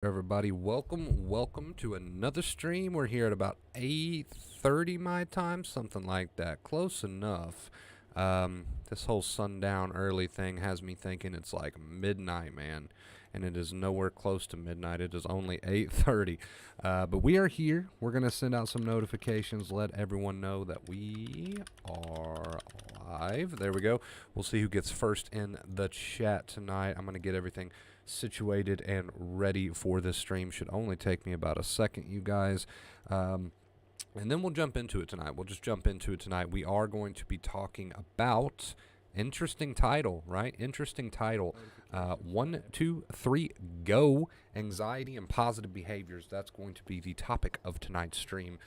Everybody, welcome to another stream. We're here at about 8:30 my time, something like that. Close enough. This whole sundown early thing has me thinking it's like midnight, man, and it is nowhere close to midnight. It is only 8:30. But we are here. We're gonna send out some notifications, let everyone know that we are live. There we go. We'll see who gets first in the chat tonight. I'm gonna get everything situated and ready for this stream. Should only take me about a second, you guys. And then we'll jump into it tonight. We'll just jump into it tonight. We are going to be talking about interesting title, right? Interesting title. 1, 2, 3, go. Anxiety and positive behaviors. That's going to be the topic of tonight's stream.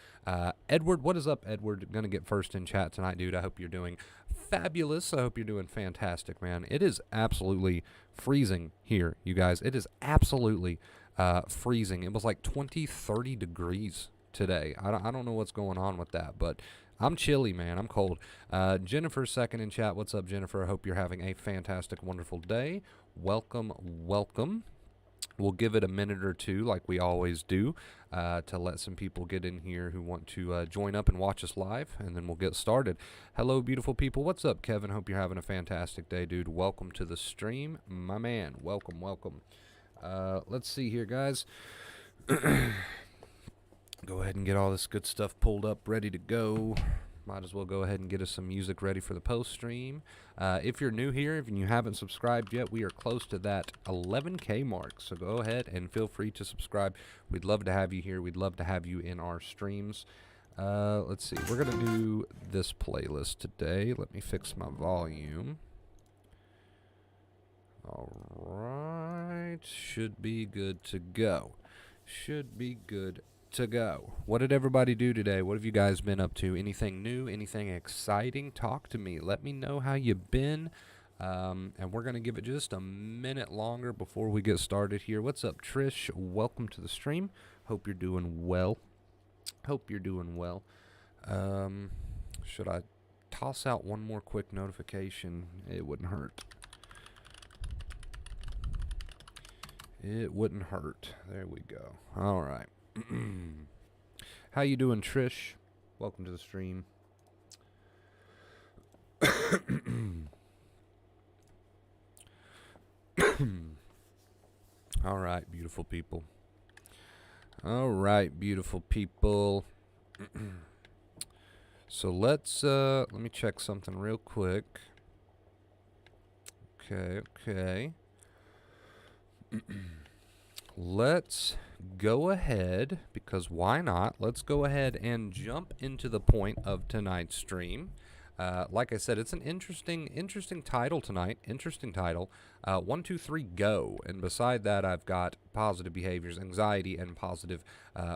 Edward, what is up, Edward? Gonna get first in chat tonight, dude. I hope you're doing fabulous. I hope you're doing fantastic, man. It is absolutely freezing here, you guys. It is absolutely freezing. It was like 20, 30 degrees today. I don't know what's going on with that, but I'm chilly, man. I'm cold. Jennifer, second in chat. What's up, Jennifer? I hope you're having a fantastic, wonderful day. Welcome, welcome. We'll give it a minute or two, like we always do, to let some people get in here who want to join up and watch us live, and then we'll get started. Hello, beautiful people. What's up, Kevin? Hope you're having a fantastic day, dude. Welcome to the stream, my man. Welcome, welcome. Let's see here, guys. Go ahead and get all this good stuff pulled up, ready to go. Might as well go ahead and get us some music ready for the post stream. If you're new here, if you haven't subscribed yet, we are close to that 11K mark. So go ahead and feel free to subscribe. We'd love to have you here. We'd love to have you in our streams. Let's see. We're going to do this playlist today. Let me fix my volume. All right. Should be good to go. Should be good to go. What did everybody do today? What have you guys been up to? Anything new? Anything exciting? Talk to me. Let me know how you've been. And we're going to give it just a minute longer before we get started here. What's up, Trish? Welcome to the stream. Hope you're doing well. Hope you're doing well. Should I toss out one more quick notification? It wouldn't hurt. It wouldn't hurt. There we go. All right. How you doing, Trish? Welcome to the stream. All right, beautiful people. All right, beautiful people. So let me check something real quick. Okay. Let's go ahead, because why not? Let's go ahead and jump into the point of tonight's stream. Like I said, it's an interesting title tonight. Interesting title. 1, 2, 3, go. And beside that, I've got positive behaviors, anxiety, and positive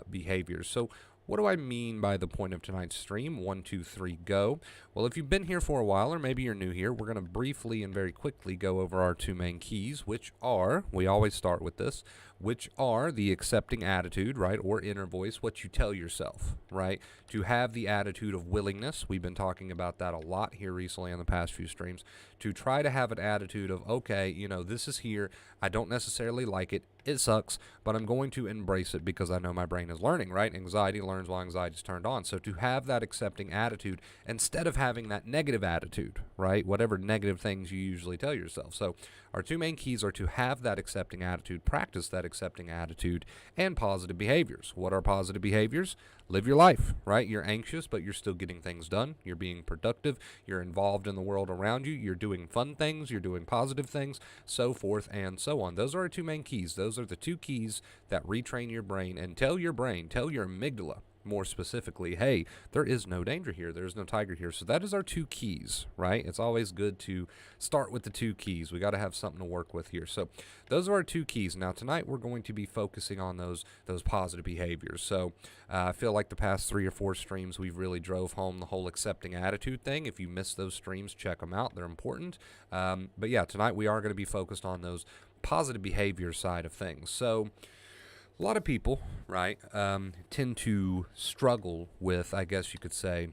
behaviors. So what do I mean by the point of tonight's stream? 1, 2, 3, go. Well, if you've been here for a while, or maybe you're new here, we're going to briefly and very quickly go over our two main keys, which are, we always start with this, which are the accepting attitude, right, or inner voice, what you tell yourself, right, to have the attitude of willingness. We've been talking about that a lot here recently on the past few streams, to try to have an attitude of, okay, you know, this is here, I don't necessarily like it, it sucks, but I'm going to embrace it because I know my brain is learning, right? Anxiety learns while anxiety is turned on. So to have that accepting attitude instead of having that negative attitude, right? Whatever negative things you usually tell yourself. So our two main keys are to have that accepting attitude, practice that accepting attitude, and positive behaviors. What are positive behaviors? Live your life, right? You're anxious, but you're still getting things done. You're being productive. You're involved in the world around you. You're doing fun things. You're doing positive things, so forth and so on. Those are our two main keys. Those are the two keys that retrain your brain and tell your amygdala, more specifically, hey, there is no danger here. There is no tiger here. So that is our two keys, right? It's always good to start with the two keys. We got to have something to work with here. So those are our two keys. Now tonight we're going to be focusing on those positive behaviors. So I feel like the past 3 or 4 streams we've really drove home the whole accepting attitude thing. If you missed those streams, check them out. They're important. But yeah, tonight we are going to be focused on those positive behavior side of things. So a lot of people, right, tend to struggle with, I guess you could say,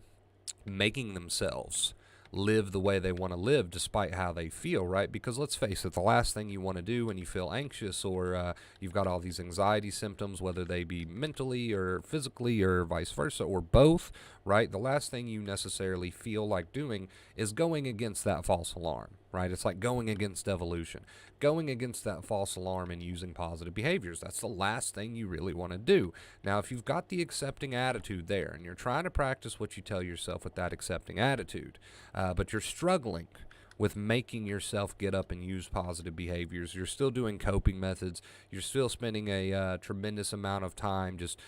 making themselves live the way they want to live despite how they feel, right? Because let's face it, the last thing you want to do when you feel anxious or you've got all these anxiety symptoms, whether they be mentally or physically or vice versa or both, right? The last thing you necessarily feel like doing is going against that false alarm, right? It's like going against evolution, going against that false alarm and using positive behaviors. That's the last thing you really want to do. Now, if you've got the accepting attitude there and you're trying to practice what you tell yourself with that accepting attitude, but you're struggling with making yourself get up and use positive behaviors, you're still doing coping methods, you're still spending a tremendous amount of time just,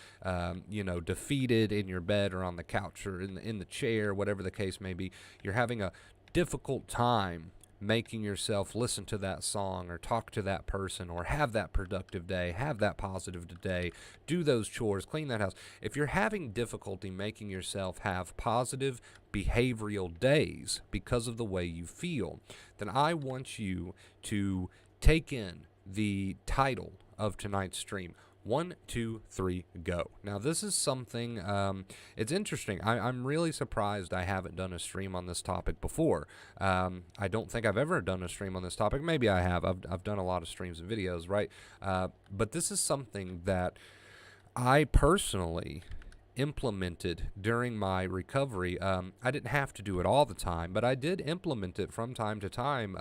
defeated in your bed or on the couch or in the chair, whatever the case may be, you're having a difficult time making yourself listen to that song or talk to that person or have that productive day, have that positive day, do those chores, clean that house. If you're having difficulty making yourself have positive behavioral days because of the way you feel, then I want you to take in the title of tonight's stream. 1, 2, 3, go. Now, this is something, it's interesting. I'm really surprised I haven't done a stream on this topic before. I don't think I've ever done a stream on this topic. Maybe I have. I've done a lot of streams and videos, right? But this is something that I personally implemented during my recovery. I didn't have to do it all the time, but I did implement it from time to time,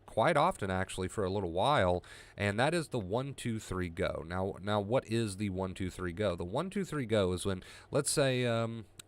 quite often actually for a little while, and that is the 1, 2, 3, go. Now what is the 1, 2, 3, go? The 1, 2, 3, go is when, let's say,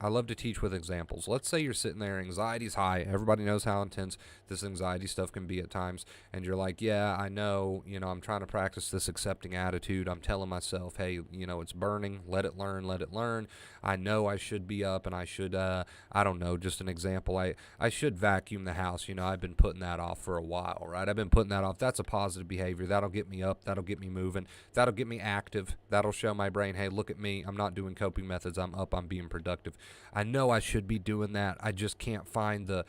I love to teach with examples. Let's say you're sitting there, anxiety's high. Everybody knows how intense this anxiety stuff can be at times. And you're like, yeah, I know, I'm trying to practice this accepting attitude. I'm telling myself, hey, it's burning. Let it learn, let it learn. I know I should be up and I should, I don't know, just an example. I should vacuum the house. I've been putting that off for a while, right? I've been putting that off. That's a positive behavior. That'll get me up. That'll get me moving. That'll get me active. That'll show my brain, hey, look at me. I'm not doing coping methods. I'm up. I'm being productive. I know I should be doing that. I just can't find the,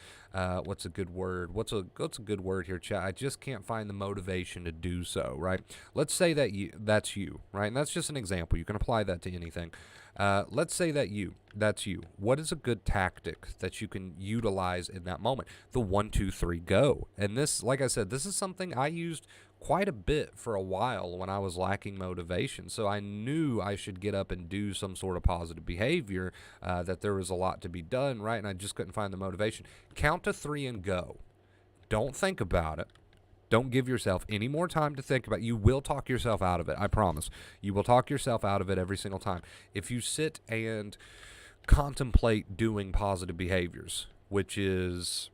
what's a good word? What's a good word here, chat? I just can't find the motivation to do so, right? Let's say that's you, right? And that's just an example. You can apply that to anything. Let's say that's you. What is a good tactic that you can utilize in that moment? The 1, 2, 3, go. And this, like I said, this is something I used quite a bit for a while when I was lacking motivation. So I knew I should get up and do some sort of positive behavior, that there was a lot to be done, right? And I just couldn't find the motivation. Count to 3 and go. Don't think about it. Don't give yourself any more time to think about it. You will talk yourself out of it, I promise. You will talk yourself out of it every single time. If you sit and contemplate doing positive behaviors, which is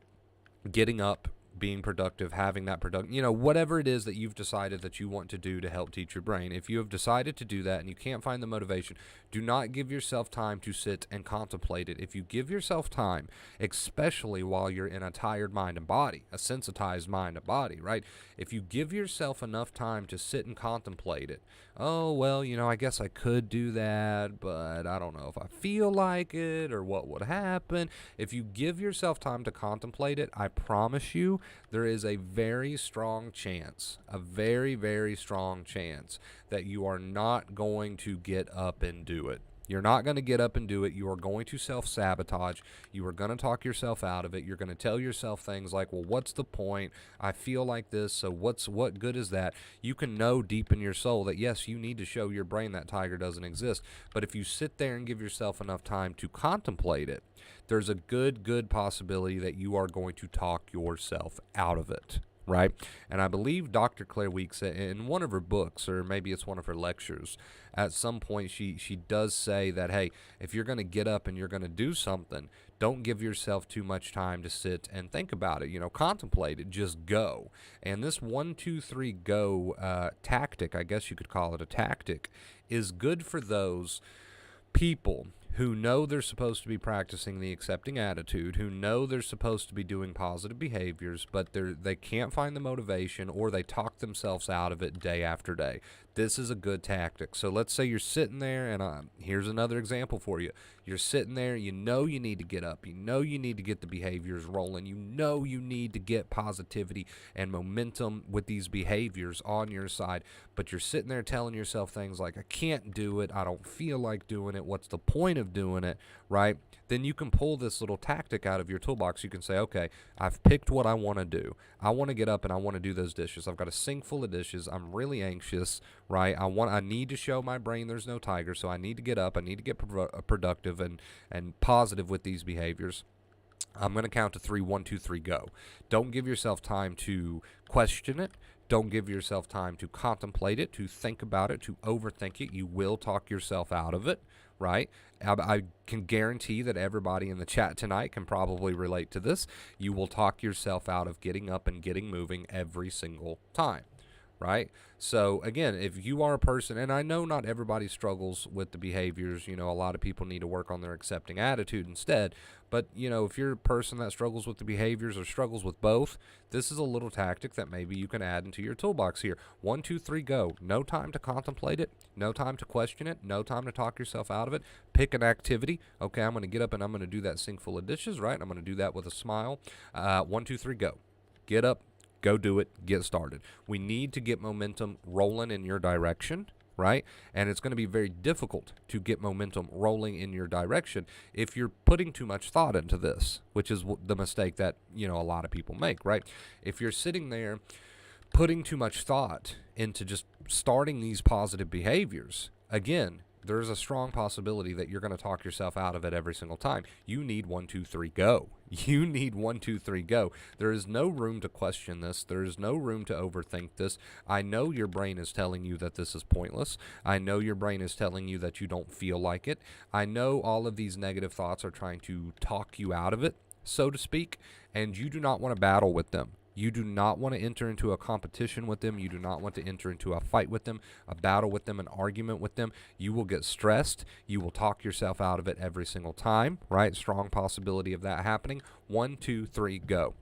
getting up, being productive, having that whatever it is that you've decided that you want to do to help teach your brain. If you have decided to do that and you can't find the motivation, do not give yourself time to sit and contemplate it. If you give yourself time, especially while you're in a tired mind and body, a sensitized mind and body, right? If you give yourself enough time to sit and contemplate it, oh, well, I guess I could do that, but I don't know if I feel like it or what would happen. If you give yourself time to contemplate it, I promise you, there is a very strong chance, a very, very strong chance that you are not going to get up and do it. You're not going to get up and do it. You are going to self-sabotage. You are going to talk yourself out of it. You're going to tell yourself things like, well, what's the point? I feel like this, so what good is that? You can know deep in your soul that, yes, you need to show your brain that tiger doesn't exist. But if you sit there and give yourself enough time to contemplate it, there's a good possibility that you are going to talk yourself out of it. Right? And I believe Dr. Claire Weeks, in one of her books, or maybe it's one of her lectures, at some point she does say that, hey, if you're going to get up and you're going to do something, don't give yourself too much time to sit and think about it, contemplate it, just go. And this 1, 2, 3, go tactic, I guess you could call it a tactic, is good for those people who know they're supposed to be practicing the accepting attitude, who know they're supposed to be doing positive behaviors, but they can't find the motivation, or they talk themselves out of it day after day. this is a good tactic. So let's say you're sitting there, and here's another example for you. You're sitting there, you know you need to get up, you know you need to get the behaviors rolling, you know you need to get positivity and momentum with these behaviors on your side, but you're sitting there telling yourself things like, I can't do it, I don't feel like doing it, what's the point of doing it, right? Then you can pull this little tactic out of your toolbox. You can say, okay, I've picked what I want to do. I want to get up and I want to do those dishes. I've got a sink full of dishes. I'm really anxious, right? I need to show my brain there's no tiger, so I need to get up. I need to get productive and positive with these behaviors. I'm going to count to 3. 1, 2, 3, go. Don't give yourself time to question it. Don't give yourself time to contemplate it, to think about it, to overthink it. You will talk yourself out of it, right? I can guarantee that everybody in the chat tonight can probably relate to this. You will talk yourself out of getting up and getting moving every single time, right? So again, if you are a person, and I know not everybody struggles with the behaviors, a lot of people need to work on their accepting attitude instead, but if you're a person that struggles with the behaviors or struggles with both, this is a little tactic that maybe you can add into your toolbox here. 1, 2, 3, go. No time to contemplate it, no time to question it, no time to talk yourself out of it. Pick an activity. Okay, I'm going to get up and I'm going to do that sink full of dishes, right? I'm going to do that with a smile. 1, 2, 3, go. Get up. Go do it. Get started. We need to get momentum rolling in your direction, right? And it's going to be very difficult to get momentum rolling in your direction if you're putting too much thought into this, which is the mistake that, a lot of people make, right? If you're sitting there putting too much thought into just starting these positive behaviors, again, there's a strong possibility that you're going to talk yourself out of it every single time. You need 1, 2, 3, go. You need 1, 2, 3, go. There is no room to question this. There is no room to overthink this. I know your brain is telling you that this is pointless. I know your brain is telling you that you don't feel like it. I know all of these negative thoughts are trying to talk you out of it, so to speak, and you do not want to battle with them. You do not want to enter into a competition with them. You do not want to enter into a fight with them, a battle with them, an argument with them. You will get stressed. You will talk yourself out of it every single time, right? Strong possibility of that happening. 1, 2, 3, go.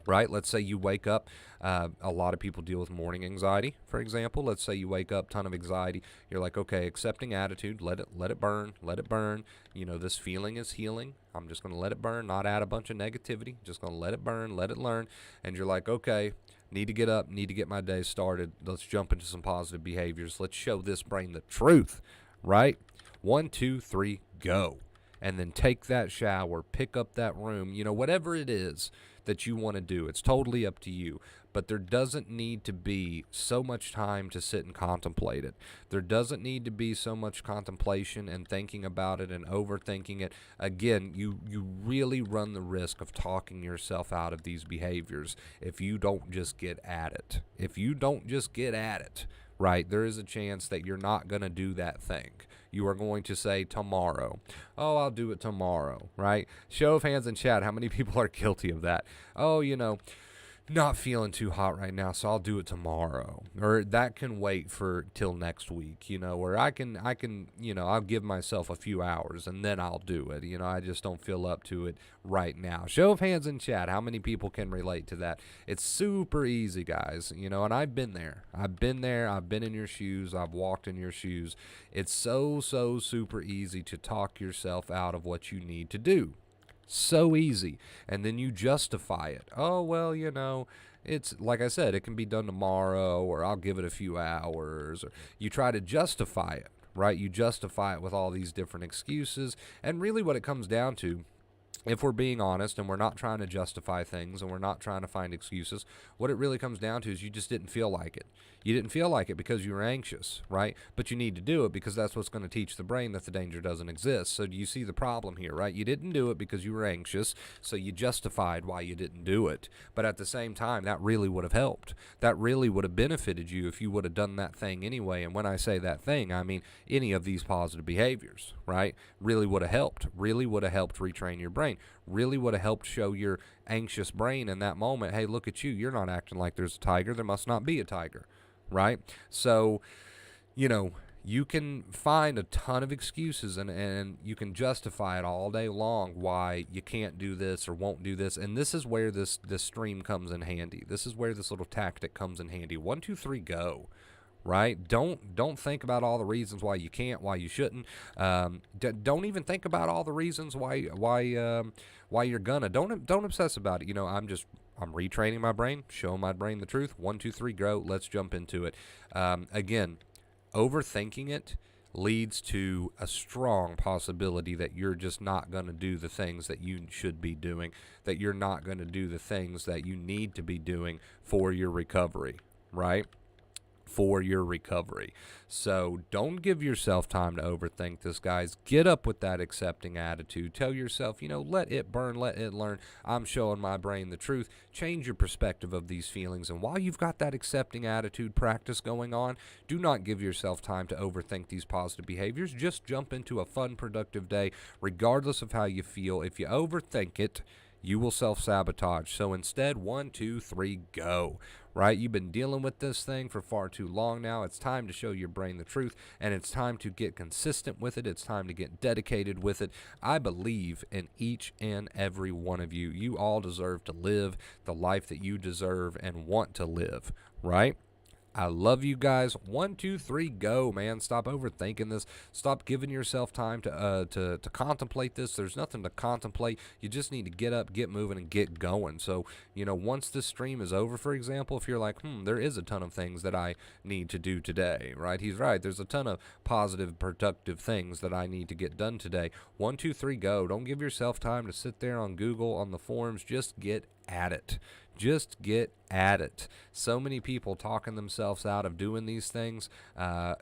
Right? Let's say you wake up. A lot of people deal with morning anxiety, for example. Let's say you wake up, ton of anxiety. You're like, okay, accepting attitude, let it burn, let it burn. This feeling is healing. I'm just going to let it burn, not add a bunch of negativity. Just going to let it burn, let it learn. And you're like, okay, need to get up, need to get my day started. Let's jump into some positive behaviors. Let's show this brain the truth, right? 1, 2, 3, go. And then take that shower, pick up that room, whatever it is that you want to do. It's totally up to you. But there doesn't need to be so much time to sit and contemplate it. There doesn't need to be so much contemplation and thinking about it and overthinking it. Again, you really run the risk of talking yourself out of these behaviors if you don't just get at it. If you don't just get at it, right, there is a chance that you're not going to do that thing. You are going to say tomorrow. Oh, I'll do it tomorrow, right? Show of hands in chat, how many people are guilty of that? Oh, not feeling too hot right now, so I'll do it tomorrow. Or that can wait for till next week, or I can, I'll give myself a few hours and then I'll do it. I just don't feel up to it right now. Show of hands in chat, how many people can relate to that? It's super easy, guys, and I've been there. I've been in your shoes. I've walked in your shoes. It's so super easy to talk yourself out of what you need to do. So easy. And then you justify it. Oh, well, it's like I said, it can be done tomorrow, or I'll give it a few hours, or you try to justify it, right? You justify it with all these different excuses. And really what it comes down to, if we're being honest and we're not trying to justify things and we're not trying to find excuses, what it really comes down to is you just didn't feel like it. You didn't feel like it because you were anxious, right? But you need to do it because that's what's going to teach the brain that the danger doesn't exist. So do you see the problem here, right? You didn't do it because you were anxious, so you justified why you didn't do it. But at the same time, that really would have helped. That really would have benefited you if you would have done that thing anyway. And when I say that thing, I mean any of these positive behaviors, right? Really would have helped. Really would have helped retrain your brain. Really would have helped show your anxious brain in that moment, hey, look at you. You're not acting like there's a tiger. There must not be a tiger. Right? So, you can find a ton of excuses and you can justify it all day long why you can't do this or won't do this. And this is where this stream comes in handy. This is where this little tactic comes in handy. 1, 2, 3, go. right? Don't think about all the reasons why you can't, why you shouldn't. Don't even think about all the reasons why you're gonna. Don't obsess about it. I'm retraining my brain, showing my brain the truth. 1, 2, 3, go. Let's jump into it. Again, overthinking it leads to a strong possibility that you're just not going to do the things that you should be doing, that you're not going to do the things that you need to be doing for your recovery, right? For your recovery. So don't give yourself time to overthink this, guys. Get up with that accepting attitude. Tell yourself, let it burn, let it learn. I'm showing my brain the truth. Change your perspective of these feelings. And while you've got that accepting attitude practice going on, do not give yourself time to overthink these positive behaviors. Just jump into a fun, productive day, regardless of how you feel. If you overthink it, you will self-sabotage. So instead, 1, 2, 3, go. Right? You've been dealing with this thing for far too long now. It's time to show your brain the truth, and it's time to get consistent with it. It's time to get dedicated with it. I believe in each and every one of you. You all deserve to live the life that you deserve and want to live, right? I love you guys. 1, 2, 3, go, man. Stop overthinking this. Stop giving yourself time to contemplate this. There's nothing to contemplate. You just need to get up, get moving, and get going. So, once this stream is over, for example, if you're like, there is a ton of things that I need to do today, right? He's right. There's a ton of positive, productive things that I need to get done today. 1, 2, 3, go. Don't give yourself time to sit there on Google, on the forums. Just get at it. Just get at it. So many people talking themselves out of doing these things, and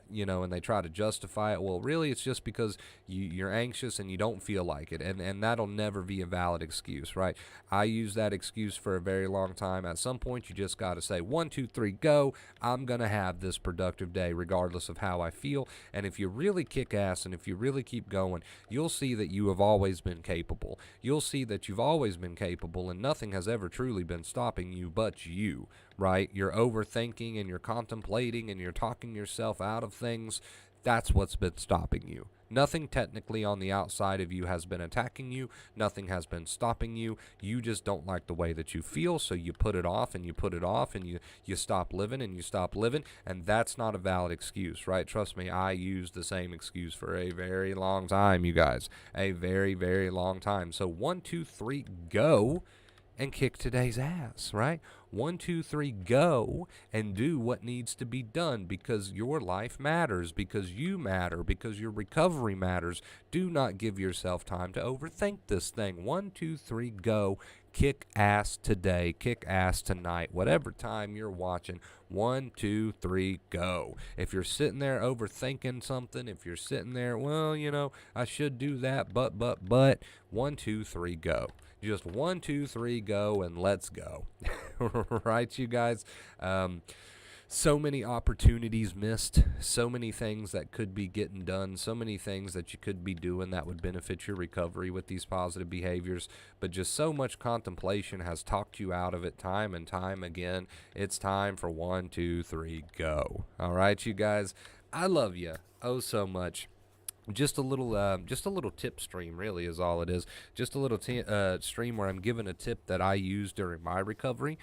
they try to justify it. Well, really, it's just because you're anxious and you don't feel like it, and that'll never be a valid excuse, right? I used that excuse for a very long time. At some point, you just got to say, 1, 2, 3, go. I'm going to have this productive day regardless of how I feel, and if you really kick ass and if you really keep going, you'll see that you have always been capable. You'll see that you've always been capable, and nothing has ever truly been stopping you but you, right? You're overthinking and you're contemplating and you're talking yourself out of things. That's what's been stopping you. Nothing technically on the outside of you has been attacking you. Nothing has been stopping you. You just don't like the way that you feel, so you put it off and you put it off and you stop living and you stop living, and that's not a valid excuse, right? Trust me, I used the same excuse for a very long time, you guys. A very, very long time. So 1, 2, 3, go. And kick today's ass, right? 1, 2, 3, go and do what needs to be done, because your life matters, because you matter, because your recovery matters. Do not give yourself time to overthink this thing. 1, 2, 3, go. Kick ass today. Kick ass tonight. Whatever time you're watching. 1, 2, 3, go. If you're sitting there overthinking something, if you're sitting there, I should do that, but, 1, 2, 3, go. Just 1, 2, 3, go, and let's go. Right, you guys? So many opportunities missed, so many things that could be getting done, so many things that you could be doing that would benefit your recovery with these positive behaviors, but just so much contemplation has talked you out of it time and time again. It's time for 1, 2, 3, go. All right, you guys? I love you oh so much. Just a little tip stream, really, is all it is. Just a little stream where I'm giving a tip that I used during my recovery.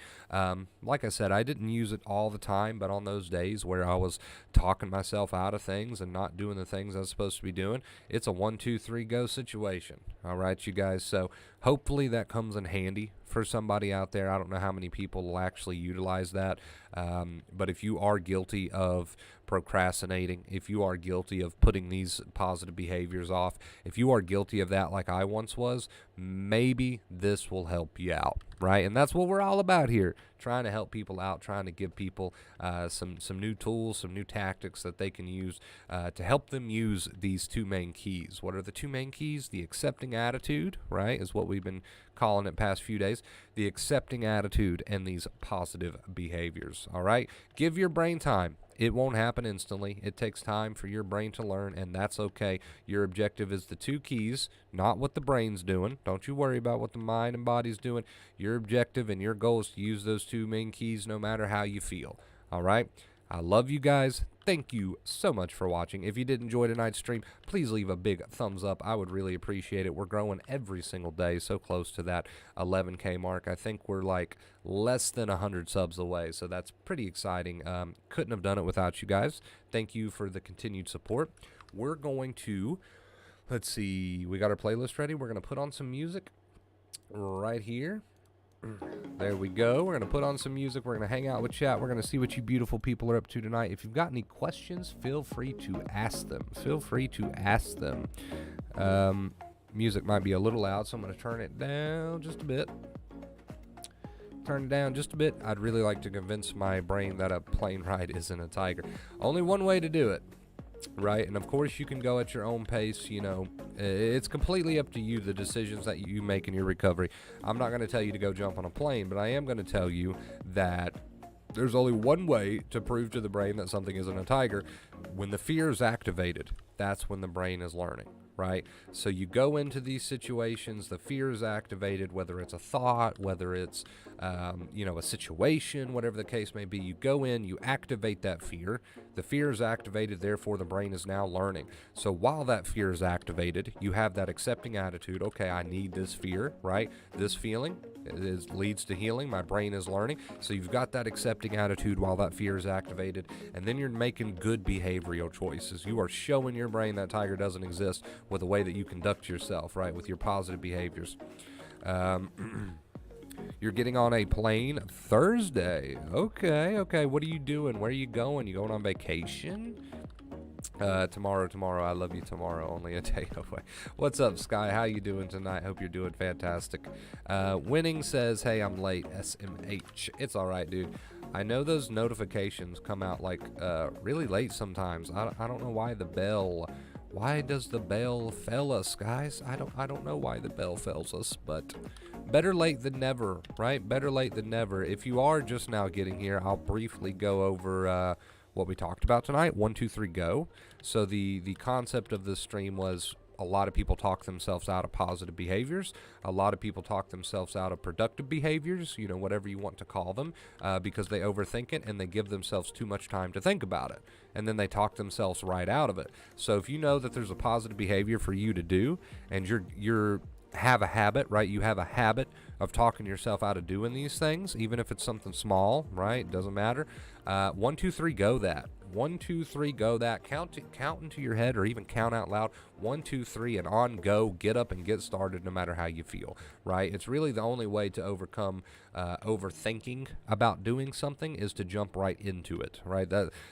Like I said, I didn't use it all the time, but on those days where I was talking myself out of things and not doing the things I was supposed to be doing, it's a 1, 2, 3, go situation. All right, you guys. So hopefully that comes in handy for somebody out there. I don't know how many people will actually utilize that, but if you are guilty of procrastinating, if you are guilty of putting these positive behaviors off, if you are guilty of that like I once was, maybe this will help you out, right? And that's what we're all about here, trying to help people out, trying to give people some new tools, some new tactics that they can use to help them use these 2 main keys. What are the 2 main keys? The accepting attitude, right, is what we've been calling it past few days. The accepting attitude and these positive behaviors, all right? Give your brain time. It won't happen instantly. It takes time for your brain to learn, and that's okay. Your objective is the 2 keys, not what the brain's doing. Don't you worry about what the mind and body's doing. Your objective and your goal is to use those 2 main keys no matter how you feel. All right? I love you guys. thank you so much for watching. If you did enjoy tonight's stream, please leave a big thumbs up. I would really appreciate it. We're growing every single day, so close to that 11K mark. I think we're like less than 100 subs away, so that's pretty exciting. Couldn't have done it without you guys. Thank you for the continued support. We're going to, let's see, we got our playlist ready. We're going to put on some music right here. There we go. We're going to put on some music. We're going to hang out with chat. We're going to see what you beautiful people are up to tonight. If you've got any questions, feel free to ask them. Feel free to ask them. Music might be a little loud, so I'm going to turn it down just a bit. Turn it down just a bit. I'd really like to convince my brain that a plane ride isn't a tiger. Only one way to do it. Right, and of course you can go at your own pace. You know, it's completely up to you, the decisions that you make in your recovery. I'm not going to tell you to go jump on a plane, but I am going to tell you that there's only one way to prove to the brain that something isn't a tiger. When the fear is activated, that's when the brain is learning, right? So you go into these situations, the fear is activated, whether it's a thought, whether it's, you know, a situation, whatever the case may be. You go in, you activate that fear. The fear is activated, therefore the brain is now learning. So while that fear is activated, you have that accepting attitude. Okay, I need this fear, right? This feeling leads to healing. My brain is learning. So you've got that accepting attitude while that fear is activated, and then you're making good behavioral choices. You are showing your brain that tiger doesn't exist with the way that you conduct yourself, right? With your positive behaviors. You're getting on a plane Thursday. Okay. What are you doing? Where are you going? You going on vacation? Tomorrow. I love you tomorrow. Only a day away. What's up, Sky? How you doing tonight? Hope you're doing fantastic. Winning says, hey, I'm late. SMH. It's all right, dude. I know those notifications come out like really late sometimes. I don't know why the bell. Why does the bell fail us, guys? I don't know why the bell fails us, but better late than never, right? Better late than never. If you are just now getting here, I'll briefly go over what we talked about tonight. 1, 2, 3, go. So the concept of this stream was a lot of people talk themselves out of positive behaviors. A lot of people talk themselves out of productive behaviors, you know, whatever you want to call them, because they overthink it and they give themselves too much time to think about it. And then they talk themselves right out of it. So if you know that there's a positive behavior for you to do, and you're have a habit, right? You have a habit of talking yourself out of doing these things, even if it's something small, right? Doesn't matter. 1, 2, 3, go that. 1, 2, 3, go that. Count into your head, or even count out loud. 1, 2, 3, and on go. Get up and get started, no matter how you feel, right? It's really the only way to overcome overthinking about doing something is to jump right into it, right?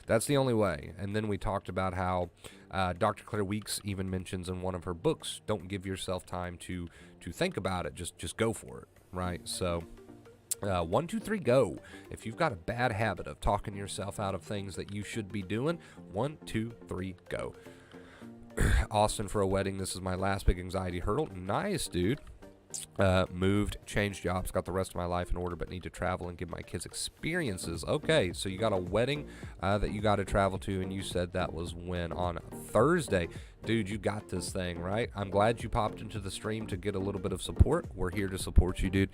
That's the only way. And then we talked about how Dr. Claire Weeks even mentions in one of her books, don't give yourself time to think about it. Just go for it, right? So 1, 2, 3, go. If you've got a bad habit of talking yourself out of things that you should be doing, 1, 2, 3, go. Austin for a wedding. This is my last big anxiety hurdle. Nice, dude. Moved, changed jobs, got the rest of my life in order, but need to travel and give my kids experiences. Okay, so you got a wedding that you got to travel to, and you said that was when? On Thursday. Dude, you got this thing, right? I'm glad you popped into the stream to get a little bit of support. We're here to support you, dude.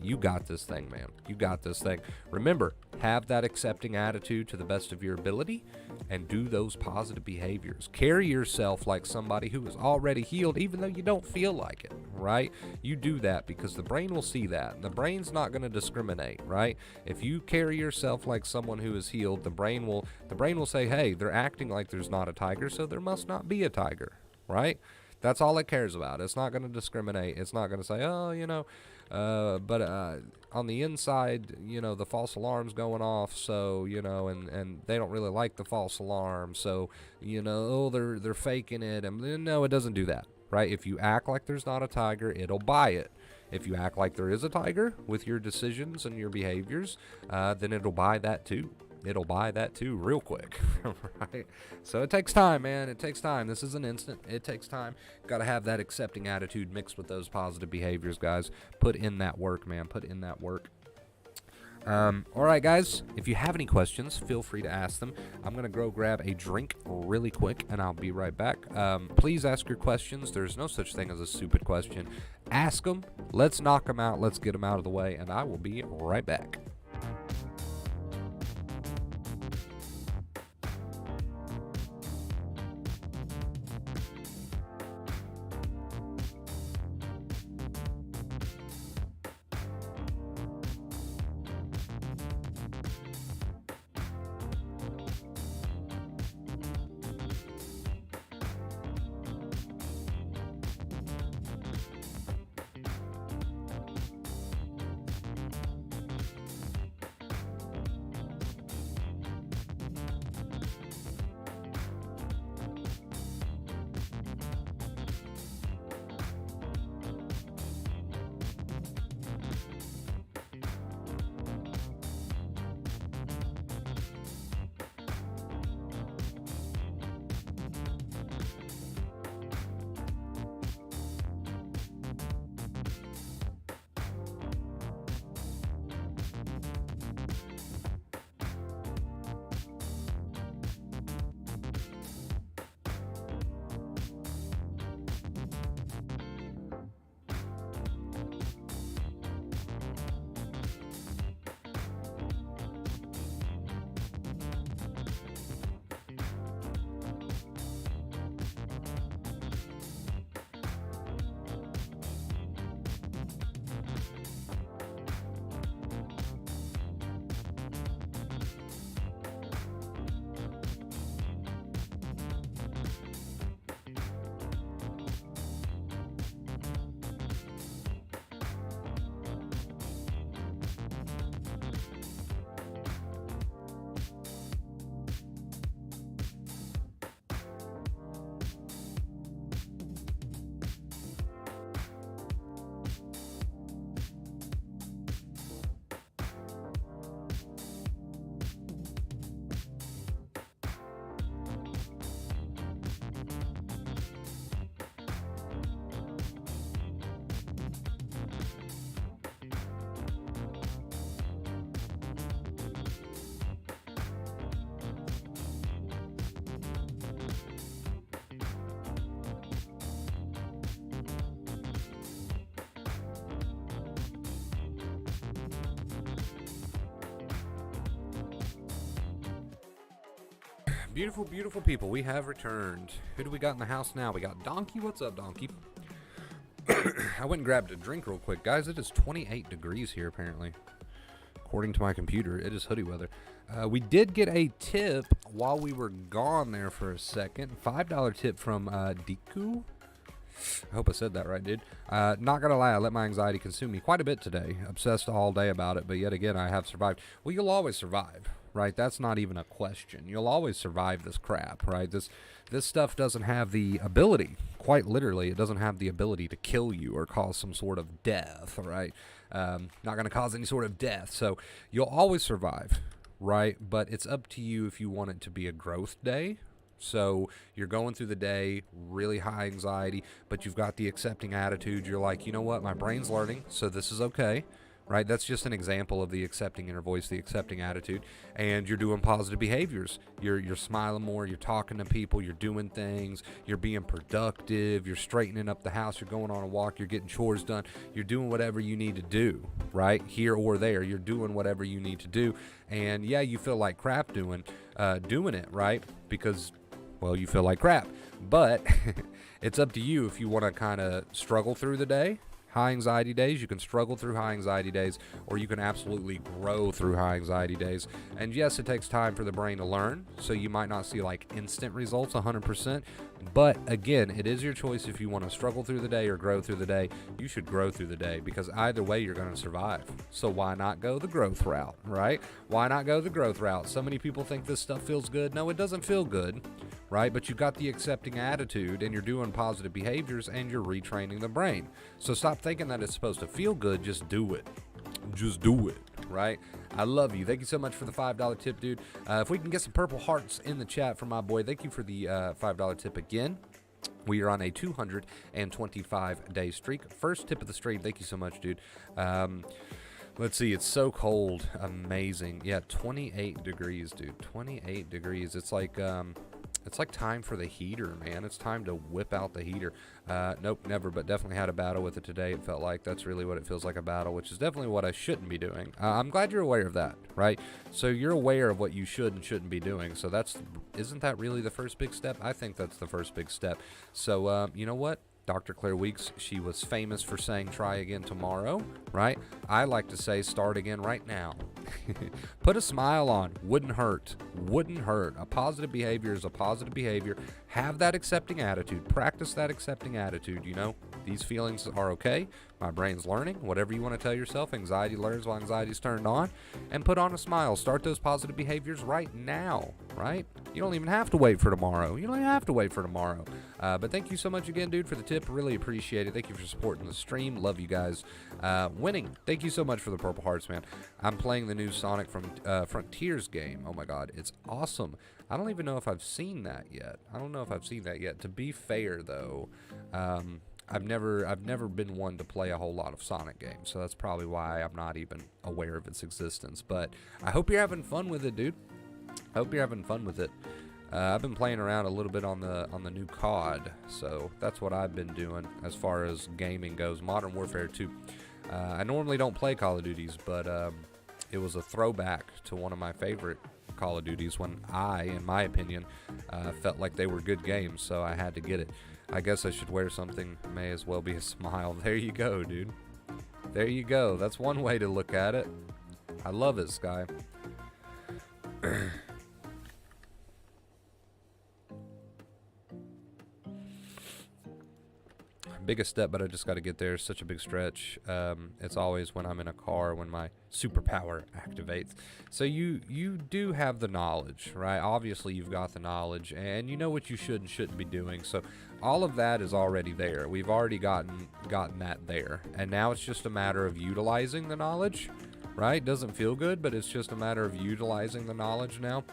You got this thing, man. You got this thing. Remember, have that accepting attitude to the best of your ability and do those positive behaviors. Carry yourself like somebody who is already healed, even though you don't feel like it, right? You do that because the brain will see that. The brain's not going to discriminate, right? If you carry yourself like someone who is healed, the brain will say, hey, they're acting like there's not a tiger, so there must not be a tiger, right? That's all it cares about. It's not going to discriminate. It's not going to say, oh, you know, but on the inside, you know, the false alarm's going off, so, you know, and they don't really like the false alarm, so, you know, oh, they're faking it. And no, it doesn't do that, right? If you act like there's not a tiger, it'll buy it. If you act like there is a tiger with your decisions and your behaviors, then it'll buy that too. It'll buy that too real quick, right? So it takes time, man. It takes time. This isn't instant. It takes time. Got to have that accepting attitude mixed with those positive behaviors, guys. Put in that work, man. Put in that work. All right, guys. If you have any questions, feel free to ask them. I'm going to go grab a drink really quick, and I'll be right back. Please ask your questions. There's no such thing as a stupid question. Ask them. Let's knock them out. Let's get them out of the way, and I will be right back. Beautiful, beautiful people, we have returned. Who do we got in the house now? We got Donkey. What's up, Donkey? I went and grabbed a drink real quick. Guys, it is 28 degrees here, apparently. According to my computer, it is hoodie weather. We did get a tip while we were gone there for a second. $5 tip from Diku. I hope I said that right, dude. Not gonna lie, I let my anxiety consume me quite a bit today. Obsessed all day about it, but yet again, I have survived. Well, you'll always survive, right? That's not even a question. You'll always survive this crap, right? This stuff doesn't have the ability, quite literally, it doesn't have the ability to kill you or cause some sort of death, right? Not gonna cause any sort of death, so you'll always survive, right? But it's up to you if you want it to be a growth day. So you're going through the day, really high anxiety, but you've got the accepting attitude. You're like, you know what, my brain's learning, so this is okay, right? That's just an example of the accepting inner voice, the accepting attitude. And you're doing positive behaviors. You're smiling more, you're talking to people, you're doing things, you're being productive, you're straightening up the house, you're going on a walk, you're getting chores done, you're doing whatever you need to do, right? Here or there, you're doing whatever you need to do. And yeah, you feel like crap doing it, right? Because, well, you feel like crap, but it's up to you if you want to kind of struggle through the day. High anxiety days, you can struggle through high anxiety days, or you can absolutely grow through high anxiety days. And yes, it takes time for the brain to learn, so you might not see like instant results 100%. But again, it is your choice if you want to struggle through the day or grow through the day. You should grow through the day, because either way you're going to survive. So why not go the growth route, right? Why not go the growth route? So many people think this stuff feels good. No, it doesn't feel good, right? But you got the accepting attitude, and you're doing positive behaviors, and you're retraining the brain. So stop thinking that it's supposed to feel good. Just do it. Just do it, right? I love you. Thank you so much for the $5 tip, dude. If we can get some purple hearts in the chat from my boy, thank you for the $5 tip again. We are on a 225-day streak. First tip of the stream. Thank you so much, dude. Let's see. It's so cold. Amazing. Yeah, 28 degrees, dude. 28 degrees. It's like time for the heater, man. It's time to whip out the heater. Nope, never, but definitely had a battle with it today. It felt like that's really what it feels like, a battle, which is definitely what I shouldn't be doing. I'm glad you're aware of that, right? So you're aware of what you should and shouldn't be doing. So isn't that really the first big step? I think that's the first big step. So, you know what? Dr. Claire Weeks, she was famous for saying try again tomorrow, right? I like to say start again right now. Put a smile on. Wouldn't hurt. Wouldn't hurt. A positive behavior is a positive behavior. Have that accepting attitude. Practice that accepting attitude, you know. These feelings are okay. My brain's learning. Whatever you want to tell yourself, anxiety learns while anxiety's turned on. And put on a smile. Start those positive behaviors right now, right? You don't even have to wait for tomorrow. You don't even have to wait for tomorrow. But thank you so much again, dude, for the tip. Really appreciate it. Thank you for supporting the stream. Love you guys. Winning. Thank you so much for the purple hearts, man. I'm playing the new Sonic from Frontiers game. Oh my god, it's awesome. I don't even know if I've seen that yet. To be fair, though, I've never been one to play a whole lot of Sonic games, so that's probably why I'm not even aware of its existence. But I hope you're having fun with it, dude. I hope you're having fun with it. I've been playing around a little bit on the new COD, so that's what I've been doing as far as gaming goes. Modern Warfare 2. I normally don't play Call of Duties, but it was a throwback to one of my favorite Call of Duties when I, in my opinion, felt like they were good games, so I had to get it. I guess I should wear something, may as well be a smile. There you go, dude. There you go. That's one way to look at it. I love it, Sky. Biggest step, but I just got to get there. Such a big stretch. It's always when I'm in a car when my superpower activates. So you do have the knowledge, right? Obviously, you've got the knowledge, and you know what you should and shouldn't be doing. So all of that is already there. We've already gotten that there, and now it's just a matter of utilizing the knowledge, right? Doesn't feel good, but it's just a matter of utilizing the knowledge now.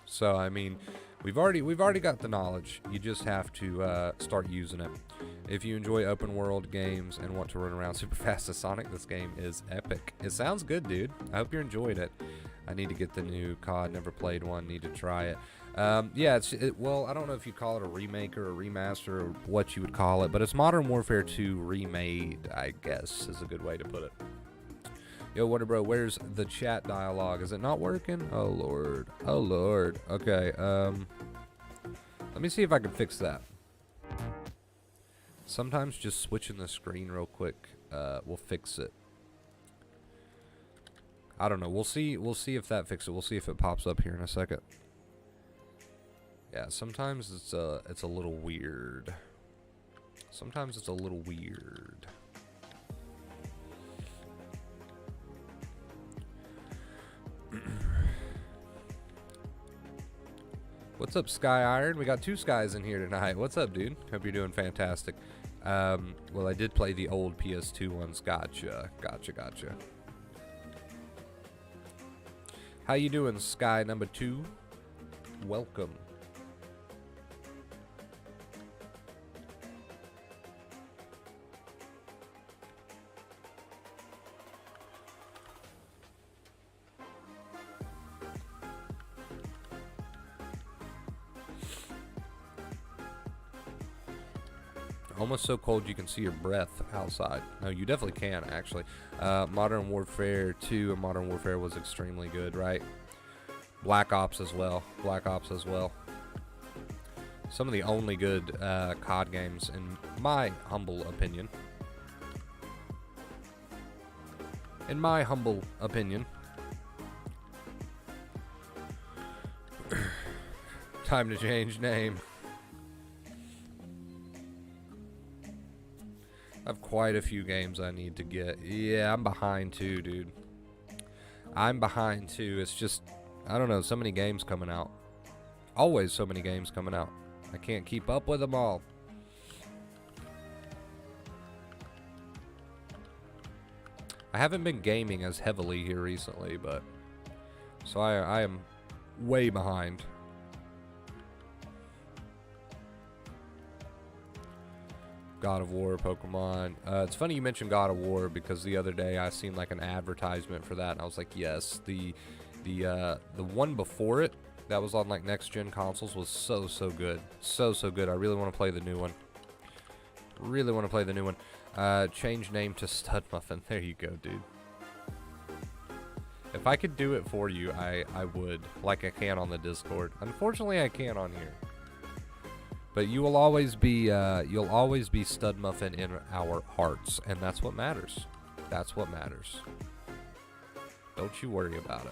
So I mean, we've already got the knowledge. You just have to start using it. If you enjoy open world games and want to run around super fast as Sonic, this game is epic. It sounds good, dude. I hope you're enjoying it. I need to get the new COD. Never played one. Need to try it. Yeah, well, I don't know if you call it a remake or a remaster or what you would call it, but it's Modern Warfare 2 remade, I guess, is a good way to put it. Yo, Wonder Bro, where's the chat dialogue? Is it not working? Oh, Lord. Oh, Lord. Okay, let me see if I can fix that. Sometimes just switching the screen real quick will fix it. I don't know. We'll see if that fixes it. We'll see if it pops up here in a second. Yeah, sometimes it's a little weird. Sometimes it's a little weird. What's up, Sky Iron? We got 2 Skies in here tonight. What's up, dude? Hope you're doing fantastic. Well, I did play the old PS2 ones. Gotcha. How you doing, Sky number 2? Welcome. Almost so cold you can see your breath outside. No, you definitely can, actually. Modern Warfare 2 and Modern Warfare was extremely good, right? Black Ops as well. Some of the only good COD games, in my humble opinion. Time to change name. I have quite a few games I need to get. Yeah, I'm behind too, dude. It's just, I don't know, so many games coming out. Always so many games coming out. I can't keep up with them all. I haven't been gaming as heavily here recently, but so I am way behind. God of War, Pokemon. It's funny you mentioned God of War because the other day I seen like an advertisement for that and I was like, yes, the one before it that was on like next gen consoles was so good. So good. I really want to play the new one. Change name to Stud Muffin. There you go, dude. If I could do it for you, I would, like I can on the Discord. Unfortunately, I can't on here. But you will always be, you'll always be Stud Muffin in our hearts, and that's what matters. That's what matters. Don't you worry about it.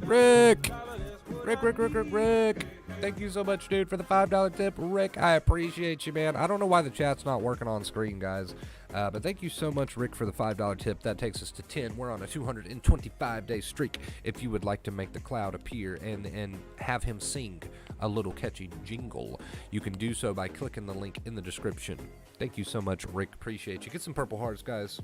Rick! Thank you so much, dude, for the $5 tip. Rick, I appreciate you, man. I don't know why the chat's not working on screen, guys. But thank you so much, Rick, for the $5 tip. That takes us to 10. We're on a 225-day streak. If you would like to make the cloud appear and have him sing a little catchy jingle, you can do so by clicking the link in the description. Thank you so much, Rick. Appreciate you. Get some purple hearts, guys.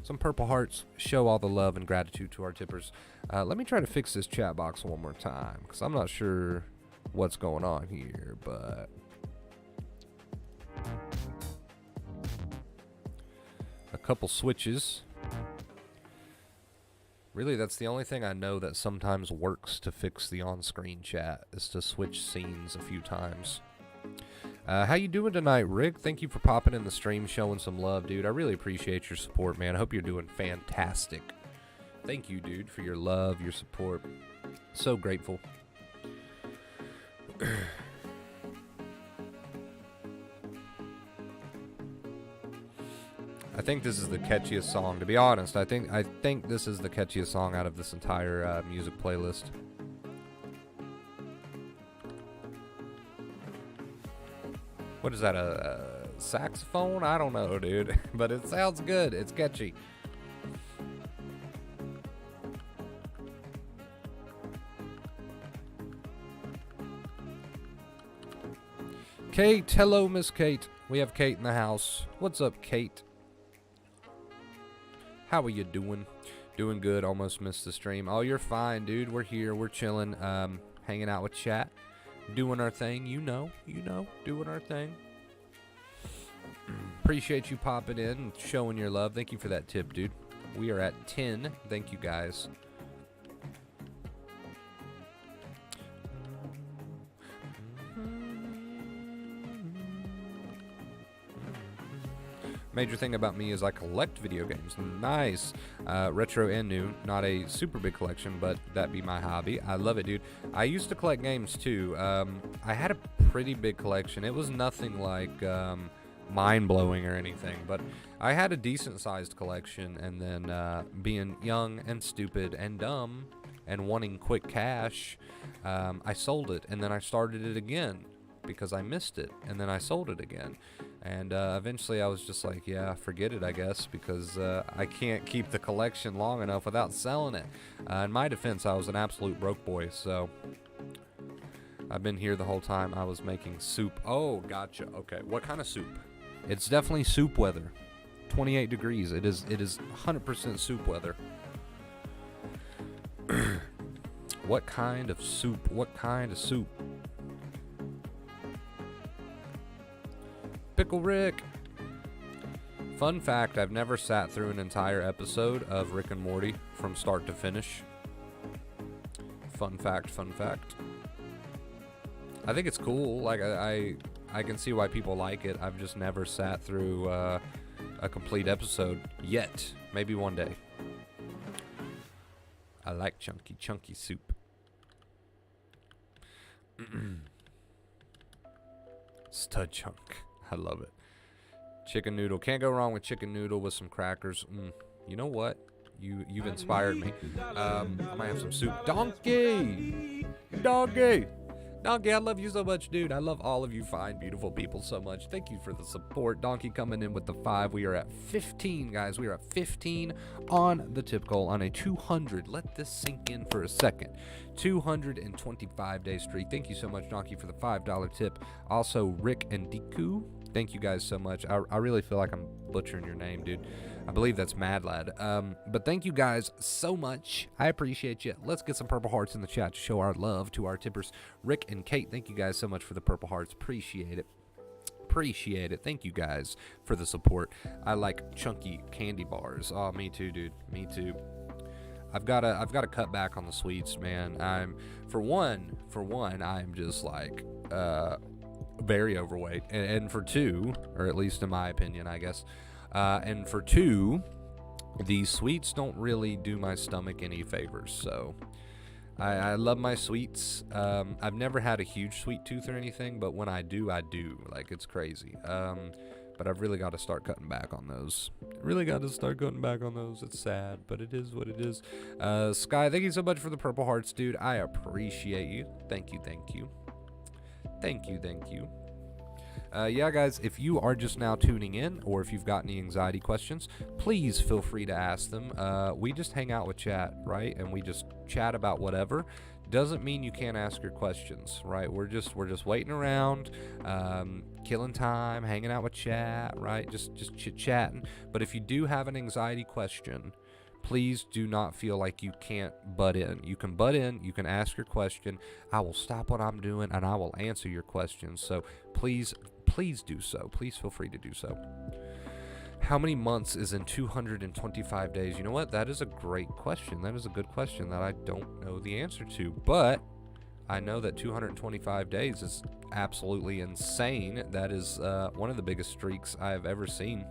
Some purple hearts. Show all the love and gratitude to our tippers. Let me try to fix this chat box one more time, because I'm not sure what's going on here, but a couple switches. Really, that's the only thing I know that sometimes works to fix the on-screen chat, is to switch scenes a few times. How you doing tonight, Rick? Thank you for popping in the stream, showing some love, dude. I really appreciate your support, man. I hope you're doing fantastic. Thank you, dude, for your love, your support. So grateful. I think this is the catchiest song, to be honest. I think this is the catchiest song out of this entire music playlist. What is that, a saxophone? I don't know, dude. But it sounds good. It's catchy. Kate, hello, Miss Kate. We have Kate in the house. What's up, Kate? How are you doing? Doing good. Almost missed the stream. Oh, you're fine, dude. We're here. We're chilling. Hanging out with chat. Doing our thing. You know. Doing our thing. Appreciate you popping in and showing your love. Thank you for that tip, dude. We are at 10. Thank you, guys. Major thing about me is I collect video games. Nice. Retro and new. Not a super big collection, but that be my hobby. I love it, dude. I used to collect games too. I had a pretty big collection. It was nothing like mind-blowing or anything, but I had a decent-sized collection, and then being young and stupid and dumb and wanting quick cash, I sold it, and then I started it again because I missed it, and then I sold it again. And eventually I was just like, yeah, forget it, I guess, because I can't keep the collection long enough without selling it. In my defense, I was an absolute broke boy, so I've been here the whole time. I was making soup. Oh, gotcha. Okay, what kind of soup? It's definitely soup weather. 28 degrees. It is 100% soup weather. What kind of soup? What kind of soup? Pickle Rick. Fun fact, I've never sat through an entire episode of Rick and Morty from start to finish. Fun fact, fun fact. I think it's cool. Like, I can see why people like it. I've just never sat through a complete episode yet. Maybe one day. I like chunky soup. Stud chunk. I love it. Chicken noodle. Can't go wrong with chicken noodle with some crackers. You know what? You've inspired me. I might have some soup. Donkey! Donkey, I love you so much, dude. I love all of you fine, beautiful people so much. Thank you for the support. Donkey coming in with the 5. We are at 15, guys. We are at 15 on the tip goal on a 200. Let this sink in for a second. 225-day streak. Thank you so much, Donkey, for the $5 tip. Also, Rick and Diku. Thank you guys so much. I really feel like I'm butchering your name, dude. I believe that's Mad Lad. But thank you guys so much. I appreciate you. Let's get some purple hearts in the chat to show our love to our tippers. Rick and Kate, thank you guys so much for the purple hearts. Appreciate it. Appreciate it. Thank you guys for the support. I like chunky candy bars. Oh, me too, dude. Me too. I've got to cut back on the sweets, man. I'm for one, I'm just like very overweight, and for two, or at least in my opinion, I guess. And for two, the sweets don't really do my stomach any favors, so I love my sweets. I've never had a huge sweet tooth or anything, but when I do. Like, it's crazy. But I've really got to start cutting back on those. It's sad, but it is what it is. Sky, thank you so much for the purple hearts, dude. I appreciate you. Thank you. Yeah, guys, if you are just now tuning in, or if you've got any anxiety questions, please feel free to ask them. We just hang out with chat, right? And we just chat about whatever. Doesn't mean you can't ask your questions, right? We're just waiting around, killing time, hanging out with chat, right? Just chit-chatting. But if you do have an anxiety question, please do not feel like you can't butt in. You can butt in, you can ask your question. I will stop what I'm doing and I will answer your questions. So please do so. Please feel free to do so. How many months is in 225 days? You know what? That is a great question. That is a good question that I don't know the answer to. But I know that 225 days is absolutely insane. That is one of the biggest streaks I've ever seen.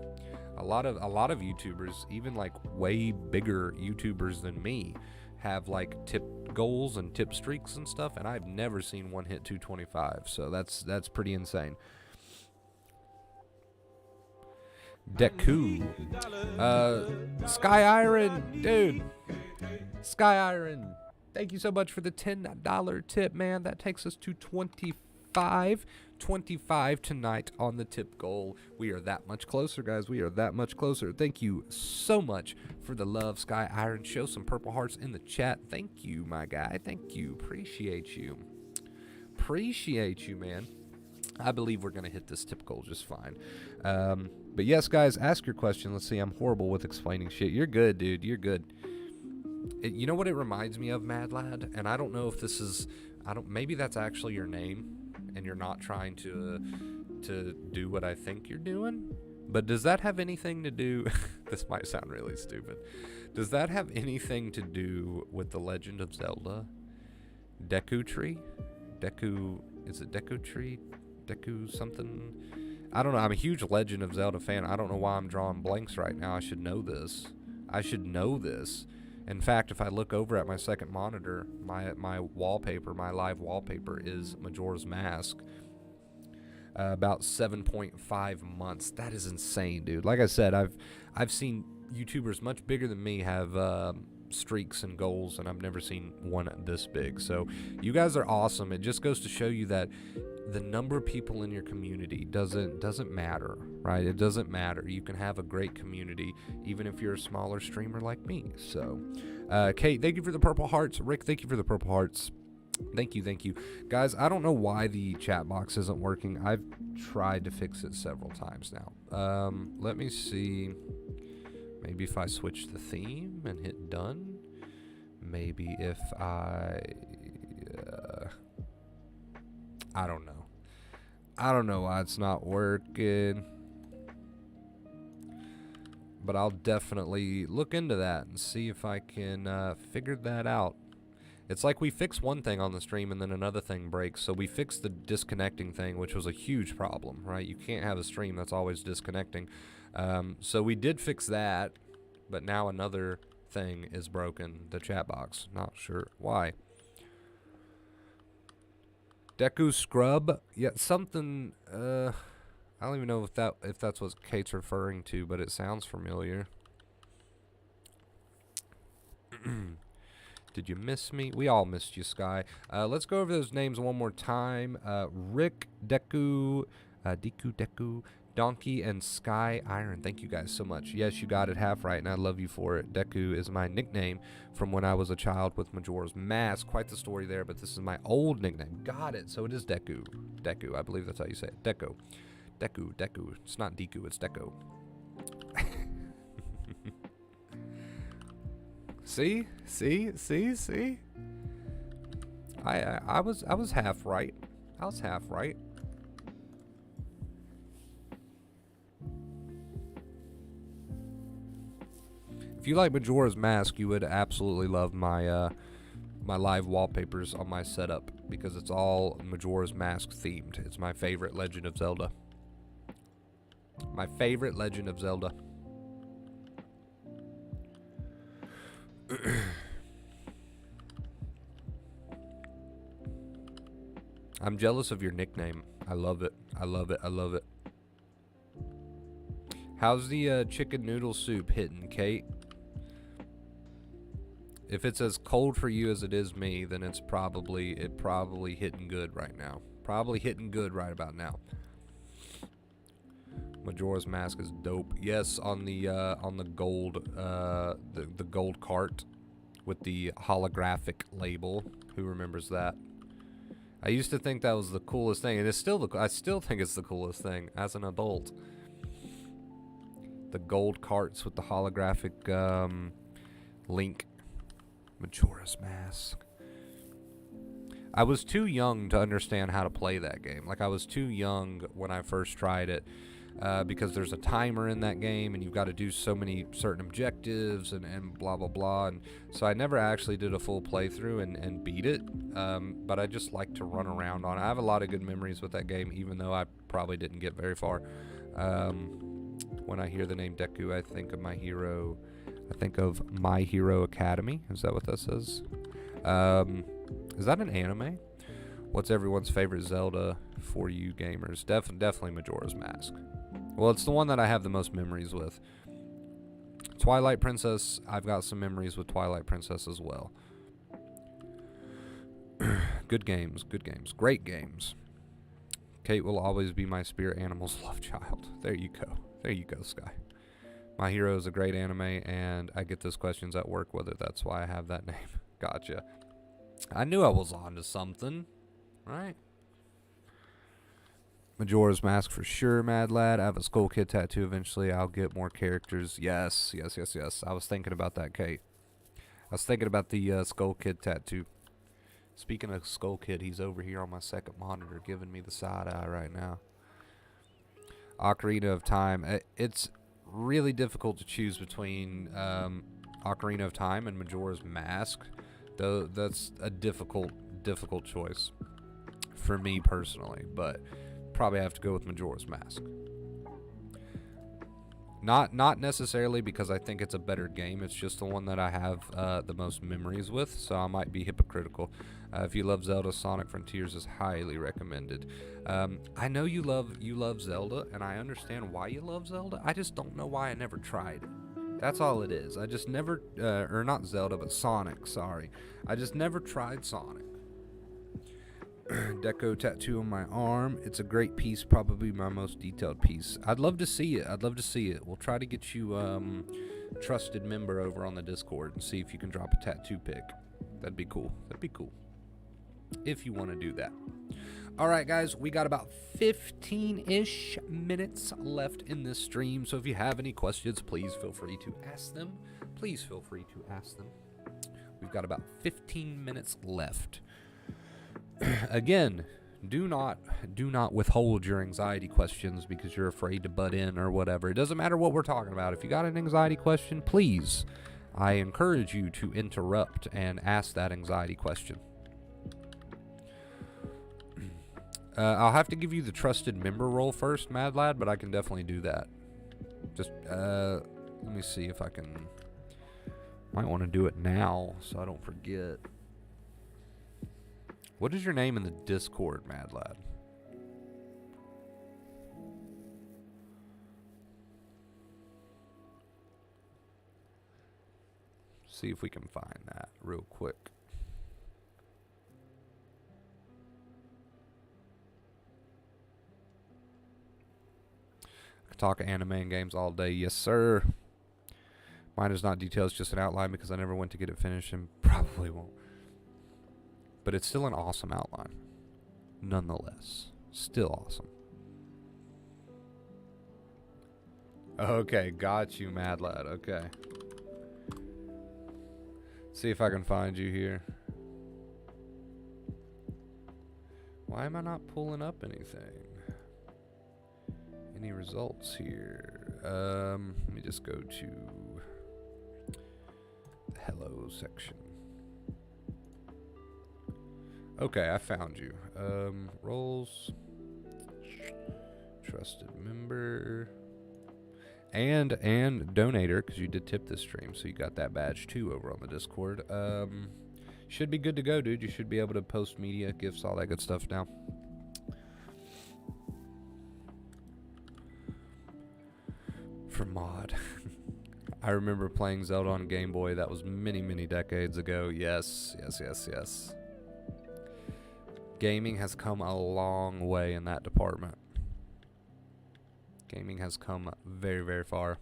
A lot of YouTubers, even like way bigger YouTubers than me, have like tip goals and tip streaks and stuff, and I've never seen one hit 225. So that's pretty insane. Deku. Sky Iron, dude. Sky Iron. Thank you so much for the $10 tip, man. That takes us to 25 tonight on the tip goal. We are that much closer, guys. We are that much closer. Thank you so much for the love, Sky Iron. Show some purple hearts in the chat. Thank you, my guy. Thank you. Appreciate you. Appreciate you, man. I believe we're going to hit this tip goal just fine. But yes, guys, ask your question. Let's see. I'm horrible with explaining shit. You're good, dude. You're good. You know what it reminds me of, Mad Lad? And I don't know if this is... maybe that's actually your name, and you're not trying to do what I think you're doing. But does that have anything to do... This might sound really stupid. Does that have anything to do with The Legend of Zelda? Deku Tree? Deku... Is it Deku Tree? Deku something? I don't know. I'm a huge Legend of Zelda fan. I don't know why I'm drawing blanks right now. I should know this. I should know this. In fact, if I look over at my second monitor, my wallpaper, my live wallpaper is Majora's Mask. About 7.5 months. That is insane, dude. Like I said, I've seen YouTubers much bigger than me have streaks and goals, and I've never seen one this big. So you guys are awesome. It just goes to show you that the number of people in your community doesn't matter, right? It doesn't matter. You can have a great community even if you're a smaller streamer like me. So Kate, thank you for the purple hearts. Rick, thank you for the purple hearts. Thank you. Guys, I don't know why the chat box isn't working. I've tried to fix it several times now. Let me see. Maybe if I switch the theme and hit done. Maybe if I don't know. I don't know why it's not working. But I'll definitely look into that and see if I can figure that out. It's like we fix one thing on the stream and then another thing breaks. So we fixed the disconnecting thing, which was a huge problem, right? You can't have a stream that's always disconnecting. So we did fix that, but now another thing is broken, the chat box. Not sure why. Deku Scrub? Yeah, something, I don't even know if that's what Kate's referring to, but it sounds familiar. Did you miss me? We all missed you, Sky. Let's go over those names one more time. Rick, Deku, Deku, Donkey, and Sky Iron. Thank you guys so much. Yes, you got it half right, and I love you for it. Deku is my nickname from when I was a child with Majora's Mask. Quite the story there, but this is my old nickname. Got it. So it is Deku. Deku, I believe that's how you say it. Deku. Deku. It's not Deku, it's Deku. See? I was half right. If you like Majora's Mask, you would absolutely love my my live wallpapers on my setup because it's all Majora's Mask themed. It's my favorite Legend of Zelda. I'm jealous of your nickname. I love it. How's the chicken noodle soup hitting, Kate? If it's as cold for you as it is me, then it probably hitting good right now. Probably hitting good right about now. Majora's Mask is dope. Yes, on the gold the gold cart with the holographic label. Who remembers that? I used to think that was the coolest thing, and I still think it's the coolest thing as an adult. The gold carts with the holographic Link. Majora's Mask. I was too young to understand how to play that game. Like, I was too young when I first tried it. Because there's a timer in that game and you've got to do so many certain objectives and blah blah blah, and so I never actually did a full playthrough and beat it, but I just like to run around on it. I have a lot of good memories with that game, even though I probably didn't get very far. When I hear the name Deku, I think of My Hero Academy. Is that what that says? Is that an anime? What's everyone's favorite Zelda for you gamers? Definitely Majora's Mask. Well, it's the one that I have the most memories with. Twilight Princess, I've got some memories with Twilight Princess as well. Good games. Great games. Kate will always be my spirit animal's love child. There you go, Sky. My Hero is a great anime, and I get those questions at work whether that's why I have that name. Gotcha. I knew I was on to something, right? Majora's Mask for sure, Mad Lad. I have a Skull Kid tattoo eventually. I'll get more characters. Yes. I was thinking about that, Kate. I was thinking about the Skull Kid tattoo. Speaking of Skull Kid, he's over here on my second monitor giving me the side eye right now. Ocarina of Time. It's really difficult to choose between Ocarina of Time and Majora's Mask. Though that's a difficult choice for me personally, but probably have to go with Majora's Mask. Not necessarily because I think it's a better game. It's just the one that I have the most memories with, so I might be hypocritical. If you love Zelda, Sonic Frontiers is highly recommended. I know you love Zelda, and I understand why you love Zelda. I just don't know why I never tried it. That's all it is. I just never, or not Zelda, but Sonic, sorry. I just never tried Sonic. Deco tattoo on my arm. It's a great piece, probably my most detailed piece. I'd love to see it. We'll try to get you trusted member over on the Discord and see if you can drop a tattoo pic. That'd be cool. If you want to do that. All right, guys, we got about 15-ish minutes left in this stream, so if you have any questions, please feel free to ask them. We've got about 15 minutes left. Again, do not withhold your anxiety questions because you're afraid to butt in or whatever. It doesn't matter what we're talking about. If you got an anxiety question, please, I encourage you to interrupt and ask that anxiety question. I'll have to give you the trusted member role first, Mad Lad, but I can definitely do that. Just, let me see if I can. Might want to do it now so I don't forget. What is your name in the Discord, Mad Lad? See if we can find that real quick. I could talk anime and games all day. Yes, sir. Mine is not details, just an outline because I never went to get it finished and probably won't. But it's still an awesome outline. Nonetheless. Still awesome. Okay, got you, Mad Lad. Okay. See if I can find you here. Why am I not pulling up anything? Any results here? Let me just go to the hello section. Okay, I found you. Roles. Trusted member. And donator, because you did tip this stream, so you got that badge too over on the Discord. Should be good to go, dude. You should be able to post media, gifts, all that good stuff now. For mod. I remember playing Zelda on Game Boy. That was many decades ago. Yes. Gaming has come a long way in that department. Gaming has come very far.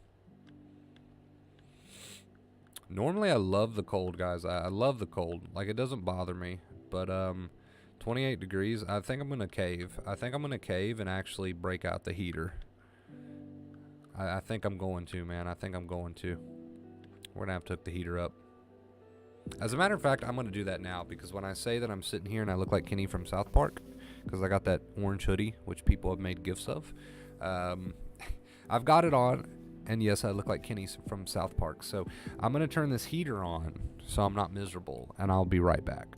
Normally I love the cold, guys. I love the cold. Like, it doesn't bother me. But 28 degrees, I think I'm going to cave. I think I'm going to cave and actually break out the heater. I think I'm going to, man. I think I'm going to. We're going to have to hook the heater up. As a matter of fact, I'm going to do that now, because when I say that I'm sitting here and I look like Kenny from South Park, because I got that orange hoodie, which people have made gifs of, I've got it on, and yes, I look like Kenny from South Park. So I'm going to turn this heater on so I'm not miserable, and I'll be right back.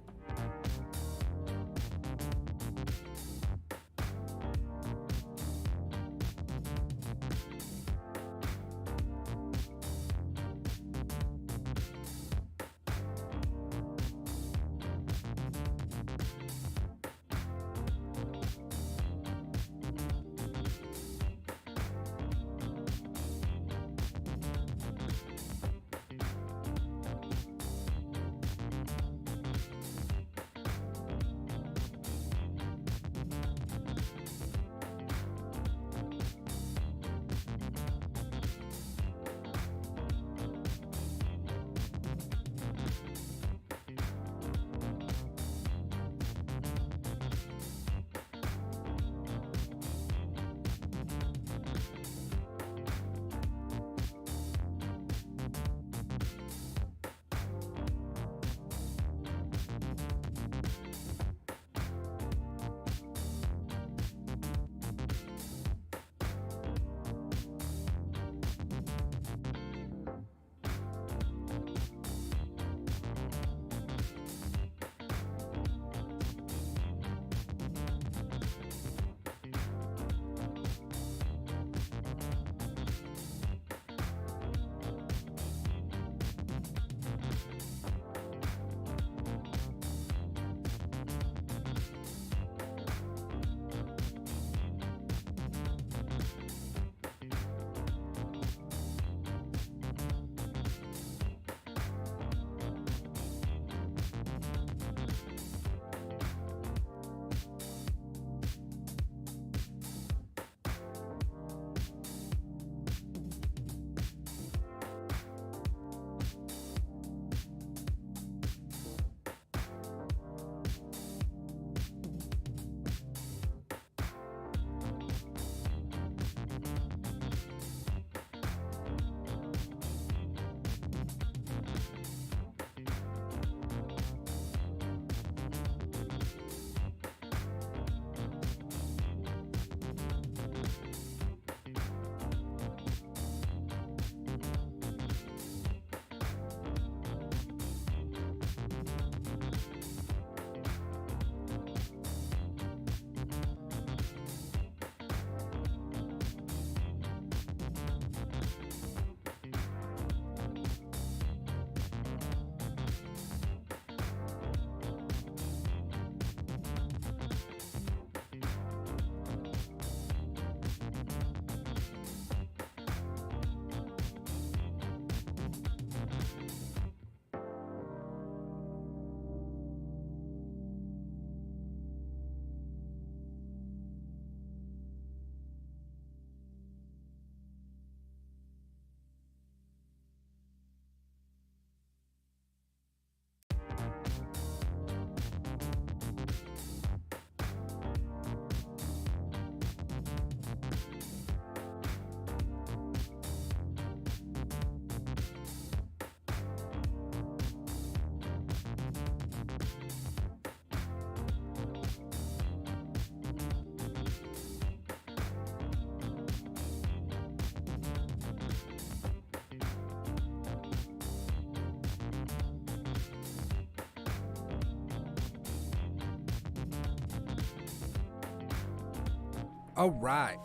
All right,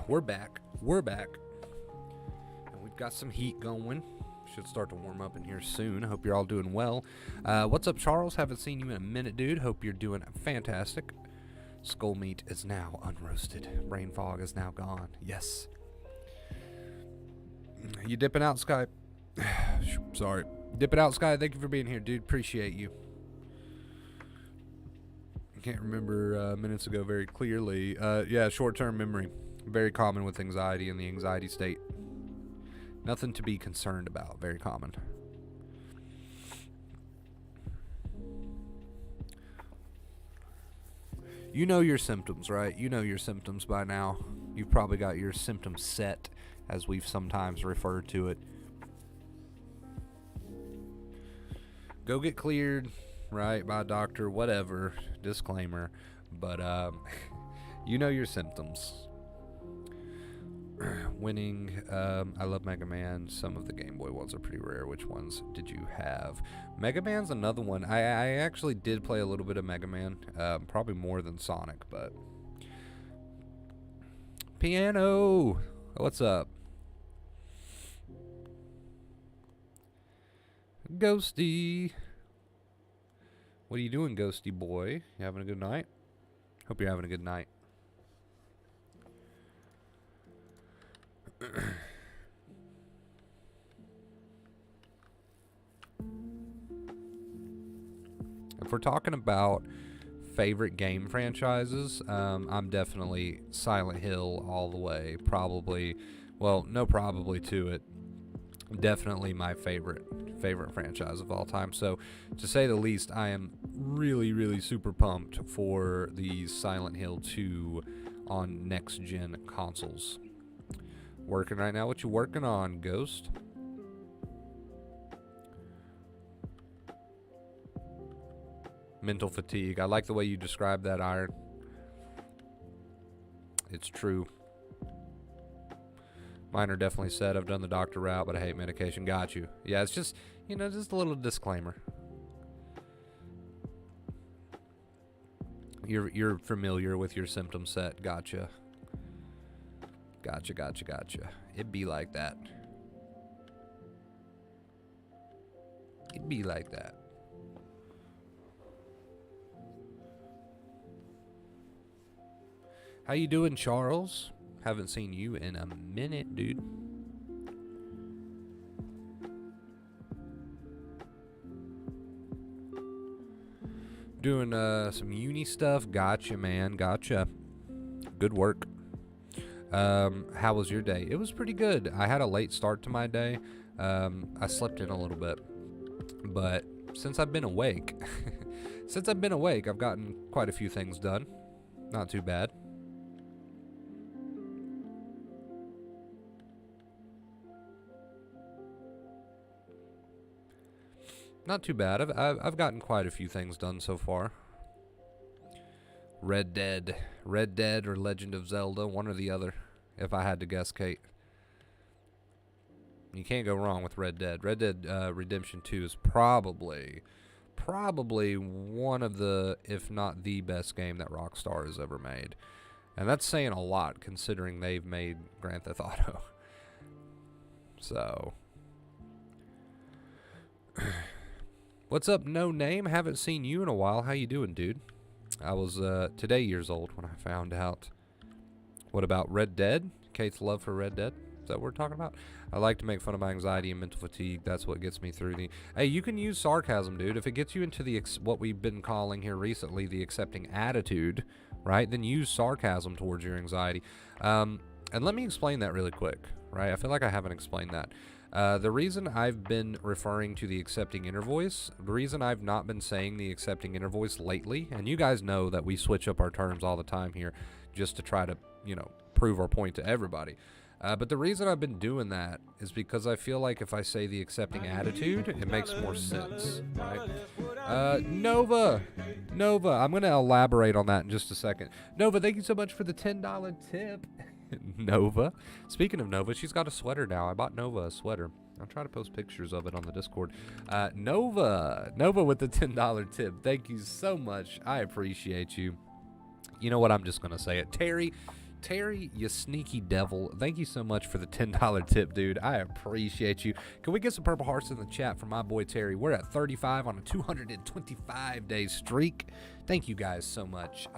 we're back. We're back. And we've got some heat going. Should start to warm up in here soon. Hope you're all doing well. What's up, Charles? Haven't seen you in a minute, dude. Hope you're doing fantastic. Skull meat is now unroasted. Brain fog is now gone. Yes. You dipping out, Sky? Sorry. Dipping out, Sky. Thank you for being here, dude. Appreciate you. I can't remember minutes ago very clearly. Yeah, short-term memory. Very common with anxiety and the anxiety state. Nothing to be concerned about. Very common. You know your symptoms, right? You know your symptoms by now. You've probably got your symptom set, as we've sometimes referred to it. Go get cleared, right, by a doctor, whatever. Disclaimer. But, you know your symptoms. Winning, I love Mega Man. Some of the Game Boy ones are pretty rare. Which ones did you have? Mega Man's another one. I actually did play a little bit of Mega Man, probably more than Sonic, but Piano, what's up? Ghosty, what are you doing, Ghosty boy? You having a good night? Hope you're having a good night. If we're talking about favorite game franchises, I'm definitely Silent Hill all the way. Probably, well, no probably to it. Definitely my favorite franchise of all time. So, to say the least, I am really super pumped for the Silent Hill 2 on next-gen consoles. Working right now. What you working on, Ghost? Mental fatigue. I like the way you describe that, Iron. It's true. Mine are definitely said. I've done the doctor route, but I hate medication. Got you. Yeah, it's just, you know, just a little disclaimer. You're familiar with your symptom set. Gotcha. Gotcha. It'd be like that. It'd be like that. How you doing, Charles? Haven't seen you in a minute, dude. Doing some uni stuff. Gotcha, man. Gotcha. Good work. How was your day? It was pretty good. I had a late start to my day. I slept in a little bit. But since I've been awake, I've gotten quite a few things done. Not too bad. Not too bad. I've gotten quite a few things done so far. Red Dead or Legend of Zelda, one or the other, if I had to guess, Kate. You can't go wrong with Red Dead. Red Dead Redemption 2 is probably one of the, if not the best game that Rockstar has ever made. And that's saying a lot, considering they've made Grand Theft Auto. So... What's up, No Name? Haven't seen you in a while. How you doing, dude? I was today years old when I found out. What about Red Dead? Kate's love for Red Dead? Is that what we're talking about? I like to make fun of my anxiety and mental fatigue. That's what gets me through the... Hey, you can use sarcasm, dude. If it gets you into the what we've been calling here recently the accepting attitude, right? Then use sarcasm towards your anxiety. And let me explain that really quick, right? I feel like I haven't explained that. The reason I've been referring to the accepting inner voice, the reason I've not been saying the accepting inner voice lately, and you guys know that we switch up our terms all the time here just to try to, you know, prove our point to everybody. But the reason I've been doing that is because I feel like if I say the accepting attitude, it makes more sense, right? Nova, I'm going to elaborate on that in just a second. Nova, thank you so much for the $10 tip. Nova. Speaking of Nova, she's got a sweater now. I bought Nova a sweater. I'll try to post pictures of it on the Discord. Nova with the $10 tip. Thank you so much. I appreciate you. You know what? I'm just going to say it. Terry, Terry, you sneaky devil, thank you so much for the $10 tip, dude. I appreciate you. Can we get some purple hearts in the chat for my boy Terry? We're at 35 on a 225-day streak. Thank you guys so much.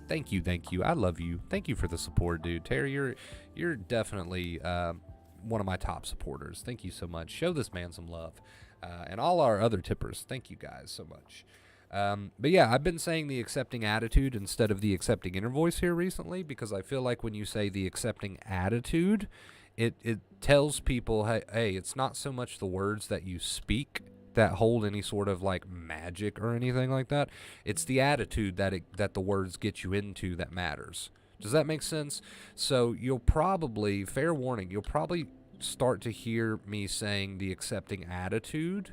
Thank you. I love you. Thank you for the support, dude. Terry, you're definitely one of my top supporters. Thank you so much. Show this man some love. And all our other tippers, thank you guys so much. But yeah, I've been saying the accepting attitude instead of the accepting inner voice here recently, because I feel like when you say the accepting attitude, it tells people, hey, it's not so much the words that you speak that hold any sort of like magic or anything like that. It's the attitude that the words get you into that matters. Does that make sense? So you'll probably, fair warning, you'll probably start to hear me saying the accepting attitude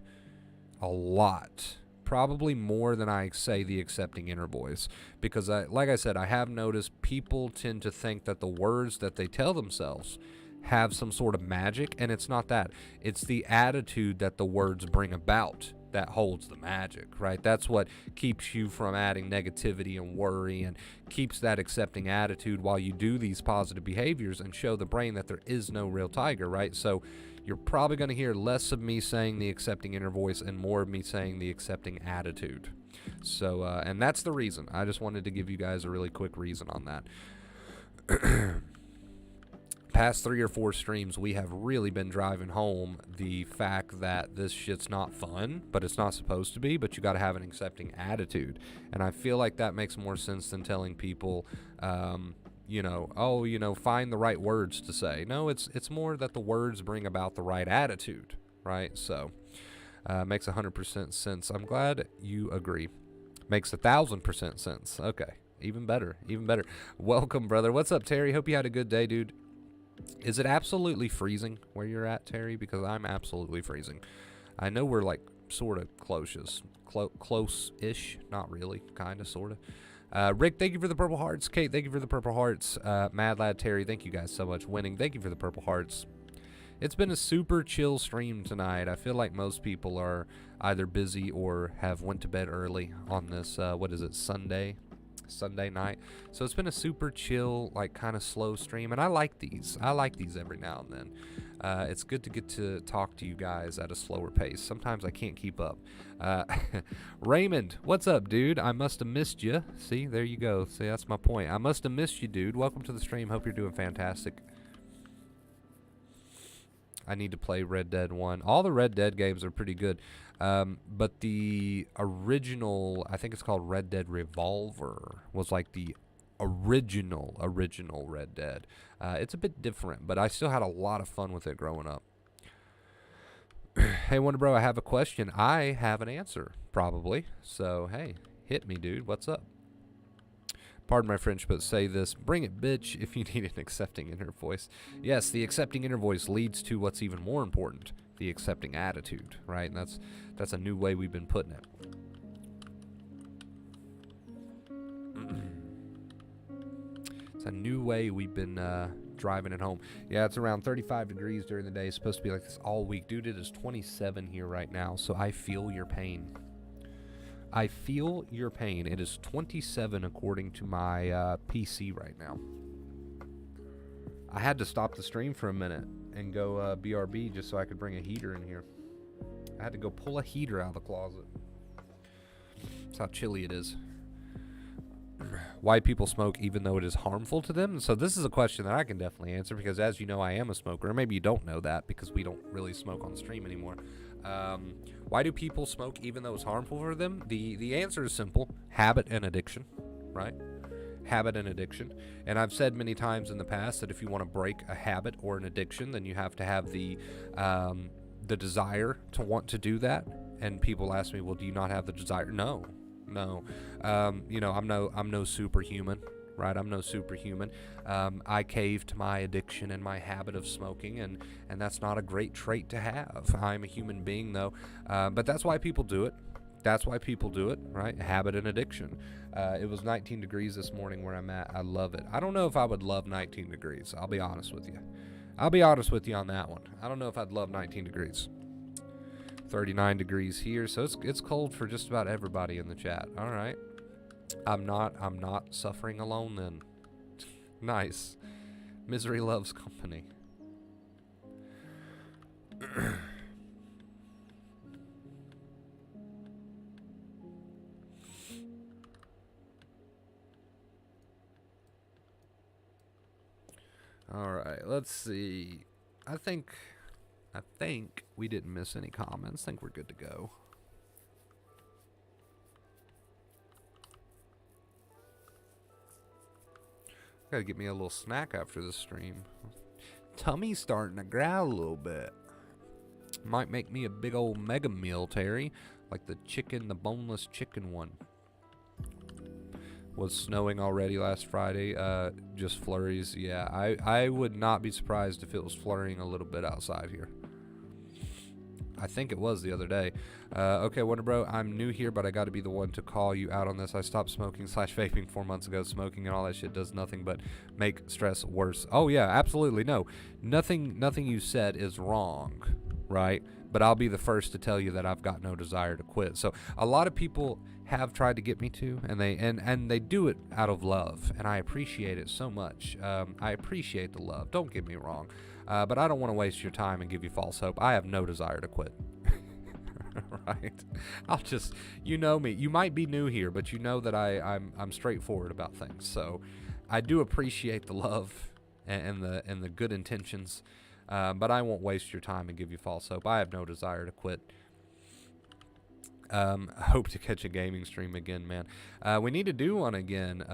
a lot. Probably more than I say the accepting inner voice, because like I said, I have noticed people tend to think that the words that they tell themselves have some sort of magic, and it's not that. It's the attitude that the words bring about that holds the magic, right? That's what keeps you from adding negativity and worry, and keeps that accepting attitude while you do these positive behaviors and show the brain that there is no real tiger, right? So you're probably going to hear less of me saying the accepting inner voice and more of me saying the accepting attitude. So, and that's the reason. I just wanted to give you guys a really quick reason on that. Past 3 or 4 streams, we have really been driving home the fact that this shit's not fun, but it's not supposed to be, but you got to have an accepting attitude. And I feel like that makes more sense than telling people, find the right words to say. No, it's more that the words bring about the right attitude, right? So, makes 100% sense. I'm glad you agree. Makes 1,000% sense. Okay, even better. Welcome, brother. What's up, Terry? Hope you had a good day, dude. Is it absolutely freezing where you're at, Terry? Because I'm absolutely freezing. I know we're like sort of close-ish, not really, kind of, sort of. Rick, thank you for the purple hearts. Kate, thank you for the purple hearts. Mad Lad Terry, thank you guys so much. Winning, thank you for the purple hearts. It's been a super chill stream tonight. I feel like most people are either busy or have went to bed early on this, Sunday night. So it's been a super chill, like kind of slow stream, and I like these every now and then. It's good to get to talk to you guys at a slower pace. Sometimes I can't keep up. Raymond, what's up, dude? I must have missed you. See, there you go. See, that's my point. I must have missed you, dude. Welcome to the stream. Hope you're doing fantastic. I need to play Red Dead 1. All the Red Dead games are pretty good. But the original, I think it's called Red Dead Revolver, was like the original Red Dead. It's a bit different, but I still had a lot of fun with it growing up. Hey, Wonder Bro, I have a question. I have an answer, probably. So, hey, hit me, dude. What's up? Pardon my French, but say this. Bring it, bitch, if you need an accepting inner voice. Yes, the accepting inner voice leads to what's even more important, the accepting attitude, right? And that's a new way we've been putting it. It's a new way we've been driving it home. Yeah, it's around 35 degrees during the day. It's supposed to be like this all week. Dude, it is 27 here right now, so I feel your pain. I feel your pain. It is 27 according to my PC right now. I had to stop the stream for a minute and go BRB just so I could bring a heater in here. I had to go pull a heater out of the closet. That's how chilly it is. Why people smoke even though it is harmful to them? So this is a question that I can definitely answer, because as you know, I am a smoker. Or maybe you don't know that because we don't really smoke on stream anymore. Why do people smoke even though it's harmful for them? The answer is simple. Habit and addiction, right? Habit and addiction. And I've said many times in the past that if you want to break a habit or an addiction, then you have to have the desire to want to do that. And people ask me, well, do you not have the desire? No. I'm no superhuman, right? I'm no superhuman. I caved to my addiction and my habit of smoking, and that's not a great trait to have. I'm a human being, though, but that's why people do it. That's why people do it, right? Habit and addiction. It was 19 degrees this morning where I'm at. I love it. I don't know if I would love 19 degrees. I'll be honest with you. I'll be honest with you on that one. I don't know if I'd love 19 degrees. 39 degrees here, so it's cold for just about everybody in the chat. All right. I'm not suffering alone then. Nice. Misery loves company. All right, let's see. I think we didn't miss any comments. I think we're good to go. Gotta get me a little snack after the stream. Tummy's starting to growl a little bit. Might make me a big old mega meal, Terry. Like the chicken, the boneless chicken one. Was snowing already last Friday. Just flurries. Yeah, I would not be surprised if it was flurrying a little bit outside here. I think it was the other day. Okay, Wonder Bro, I'm new here, but I got to be the one to call you out on this. I stopped smoking / vaping 4 months ago. Smoking and all that shit does nothing but make stress worse. Oh yeah, absolutely. No, nothing you said is wrong, right? But I'll be the first to tell you that I've got no desire to quit. So a lot of people have tried to get me to, and they do it out of love, and I appreciate it so much. I appreciate the love. Don't get me wrong. But I don't want to waste your time and give you false hope. I have no desire to quit. Right? I'll just, you know me. You might be new here, but you know that I'm straightforward about things. So I do appreciate the love and the good intentions. But I won't waste your time and give you false hope. I have no desire to quit. Hope to catch a gaming stream again, man. We need to do one again.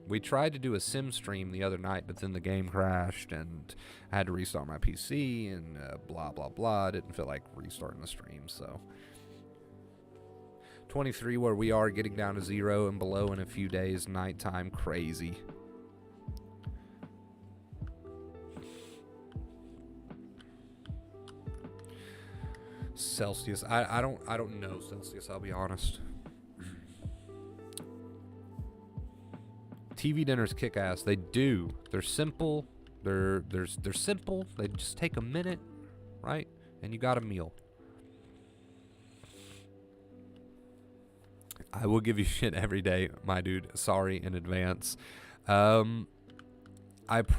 We tried to do a sim stream the other night, but then the game crashed, and I had to restart my PC, and blah, blah, blah. I didn't feel like restarting the stream, so. 23, where we are getting down to 0 and below in a few days. Nighttime, crazy. Celsius. I don't know Celsius, I'll be honest. TV dinners kick ass. They do. They're simple. They're simple. They just take a minute, right? And you got a meal. I will give you shit every day, my dude. Sorry in advance. I will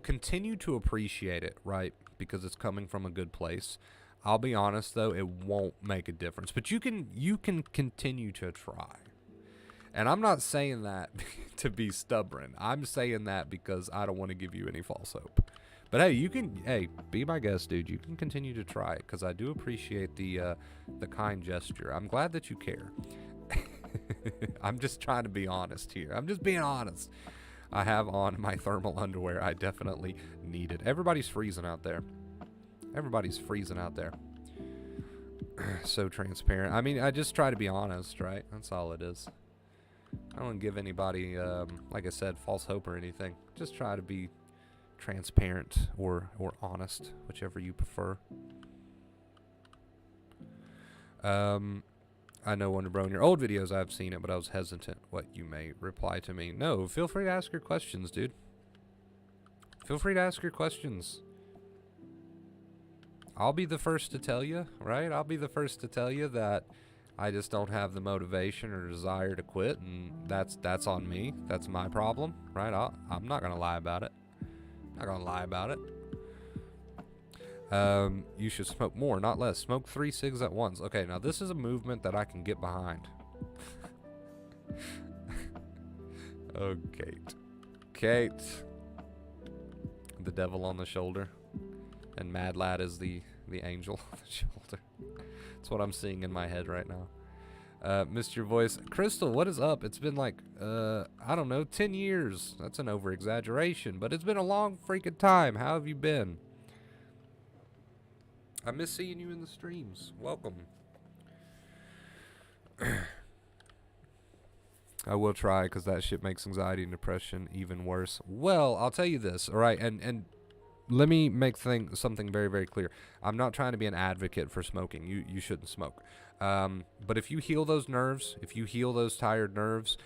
continue to appreciate it, right? Because it's coming from a good place. I'll be honest though, it won't make a difference. But you can continue to try. And I'm not saying that to be stubborn. I'm saying that because I don't want to give you any false hope. But hey, be my guest, dude. You can continue to try it because I do appreciate the kind gesture. I'm glad that you care. I'm just trying to be honest here. I'm just being honest. I have on my thermal underwear. I definitely need it. Everybody's freezing out there. Everybody's freezing out there. So transparent. I mean, I just try to be honest, right? That's all it is. I don't give anybody, like I said, false hope or anything. Just try to be transparent or honest, whichever you prefer. I know, Wonder Bro, in your old videos I've seen it, but I was hesitant what you may reply to me. No, feel free to ask your questions, dude. Feel free to ask your questions. I'll be the first to tell you, right? I'll be the first to tell you that I just don't have the motivation or desire to quit, and that's on me. That's my problem, right? I'm not gonna lie about it. Not gonna lie about it. You should smoke more, not less. Smoke 3 cigs at once. Okay, now this is a movement that I can get behind. Oh, Kate. Kate. The devil on the shoulder. And Mad Lad is the angel on the shoulder. That's what I'm seeing in my head right now. Missed your voice. Crystal, what is up? It's been like, I don't know, 10 years. That's an over-exaggeration, but it's been a long freaking time. How have you been? I miss seeing you in the streams. Welcome. I will try, because that shit makes anxiety and depression even worse. Well, I'll tell you this, all right? And let me make something very, very clear. I'm not trying to be an advocate for smoking. You shouldn't smoke. But if you heal those nerves, if you heal those tired nerves,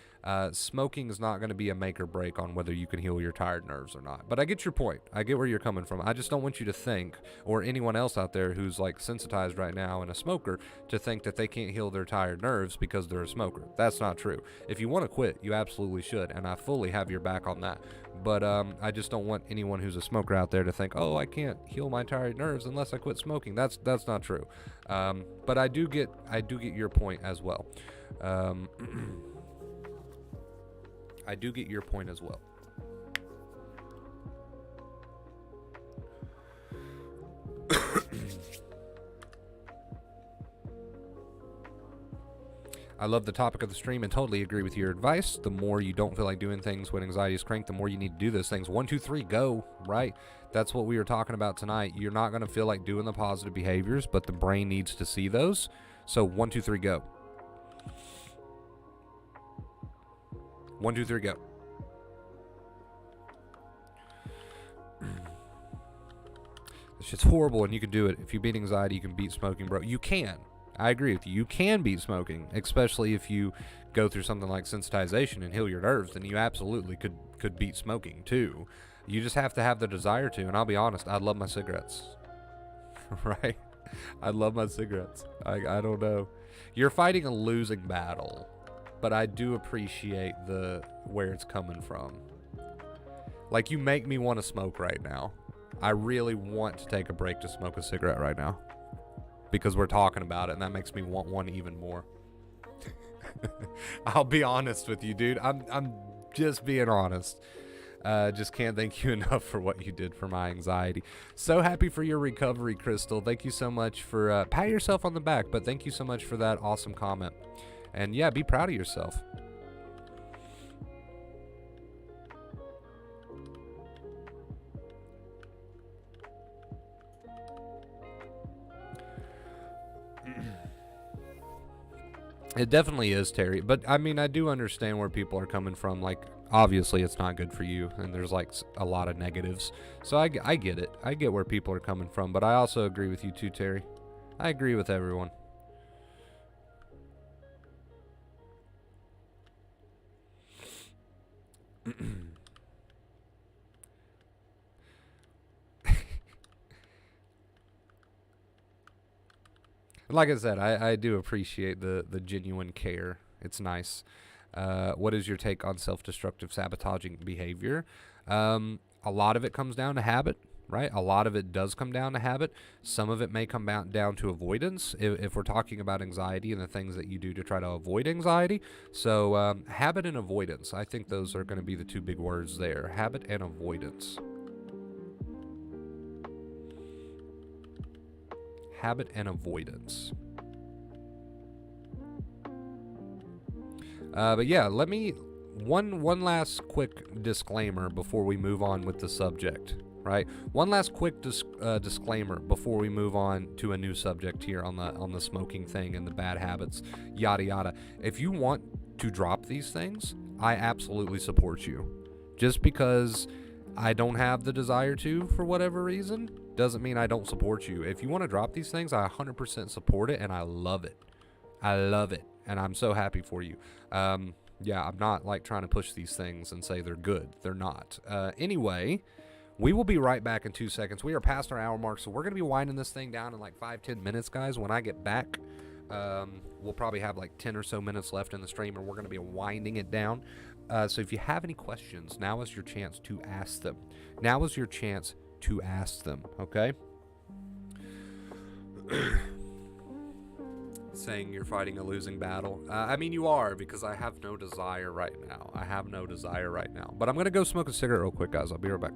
Smoking is not going to be a make or break on whether you can heal your tired nerves or not. But I get your point. I get where you're coming from. I just don't want you to think, or anyone else out there who's like sensitized right now and a smoker, to think that they can't heal their tired nerves because they're a smoker. That's not true. If you want to quit, you absolutely should, and I fully have your back on that. But I just don't want anyone who's a smoker out there to think, oh, I can't heal my tired nerves unless I quit smoking. That's not true. But I do get your point as well. I do get your point as well. I love the topic of the stream and totally agree with your advice. The more you don't feel like doing things when anxiety is cranked, the more you need to do those things. 1, 2, 3, go, right? That's what we were talking about tonight. You're not going to feel like doing the positive behaviors, but the brain needs to see those. So 1, 2, 3, go. 1, 2, 3, go. This shit's horrible, and you can do it. If you beat anxiety, you can beat smoking, bro. You can. I agree with you. You can beat smoking, especially if you go through something like sensitization and heal your nerves, then you absolutely could beat smoking too. You just have to have the desire to, and I'll be honest, I love my cigarettes. Right? I love my cigarettes. I don't know. You're fighting a losing battle, but I do appreciate where it's coming from. Like, you make me want to smoke right now. I really want to take a break to smoke a cigarette right now because we're talking about it, and that makes me want one even more. I'll be honest with you, dude. I'm just being honest. Just can't thank you enough for what you did for my anxiety. So happy for your recovery, Crystal. Thank you so much for pat yourself on the back, but thank you so much for that awesome comment. And yeah, be proud of yourself. It definitely is, Terry. But I mean, I do understand where people are coming from. Like, obviously, it's not good for you, and there's like a lot of negatives. So I get it. I get where people are coming from. But I also agree with you too, Terry. I agree with everyone. Like I said, I do appreciate the genuine care. It's nice. What is your take on self-destructive sabotaging behavior? A lot of it comes down to habit, right? A lot of it does come down to habit. Some of it may come down to avoidance, if we're talking about anxiety and the things that you do to try to avoid anxiety. So habit and avoidance, I think those are going to be the two big words there. Habit and avoidance. Habit and avoidance. But yeah, let me one last quick disclaimer before we move on with the subject, right? One last quick disclaimer before we move on to a new subject here on the smoking thing and the bad habits, yada yada. If you want to drop these things, I absolutely support you. Just because I don't have the desire to, for whatever reason, doesn't mean I don't support you. If you want to drop these things, I 100% support it, and I love it. I love it, and I'm so happy for you. Yeah, I'm not like trying to push these things and say they're good. They're not. Anyway, we will be right back in 2 seconds. We are past our hour mark, so we're going to be winding this thing down in like 5-10 minutes, guys. When I get back, we'll probably have like 10 or so minutes left in the stream, and we're going to be winding it down. So if you have any questions, now is your chance to ask them. Now is your chance to ask them, okay? Saying you're fighting a losing battle. I mean, you are, because I have no desire right now. I have no desire right now. But I'm going to go smoke a cigarette real quick, guys. I'll be right back.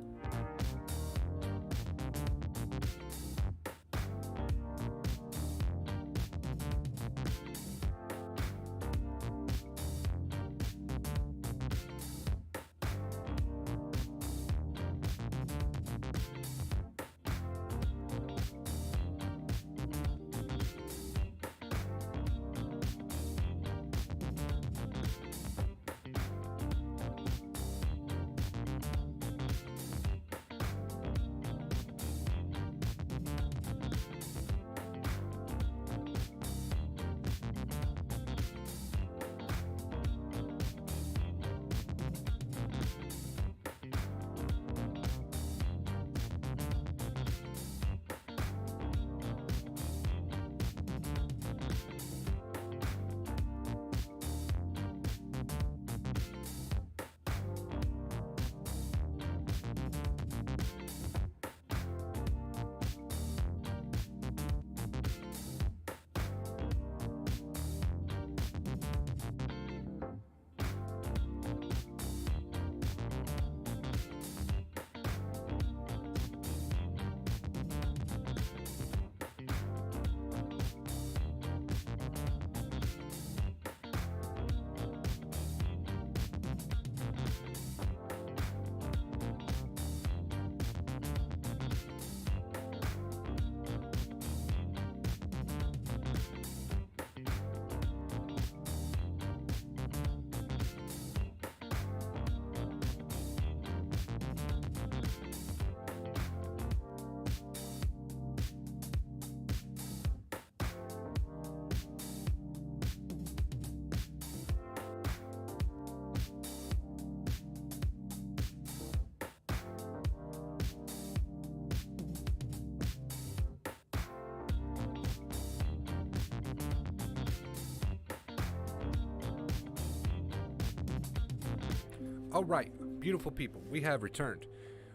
All right, beautiful people, we have returned.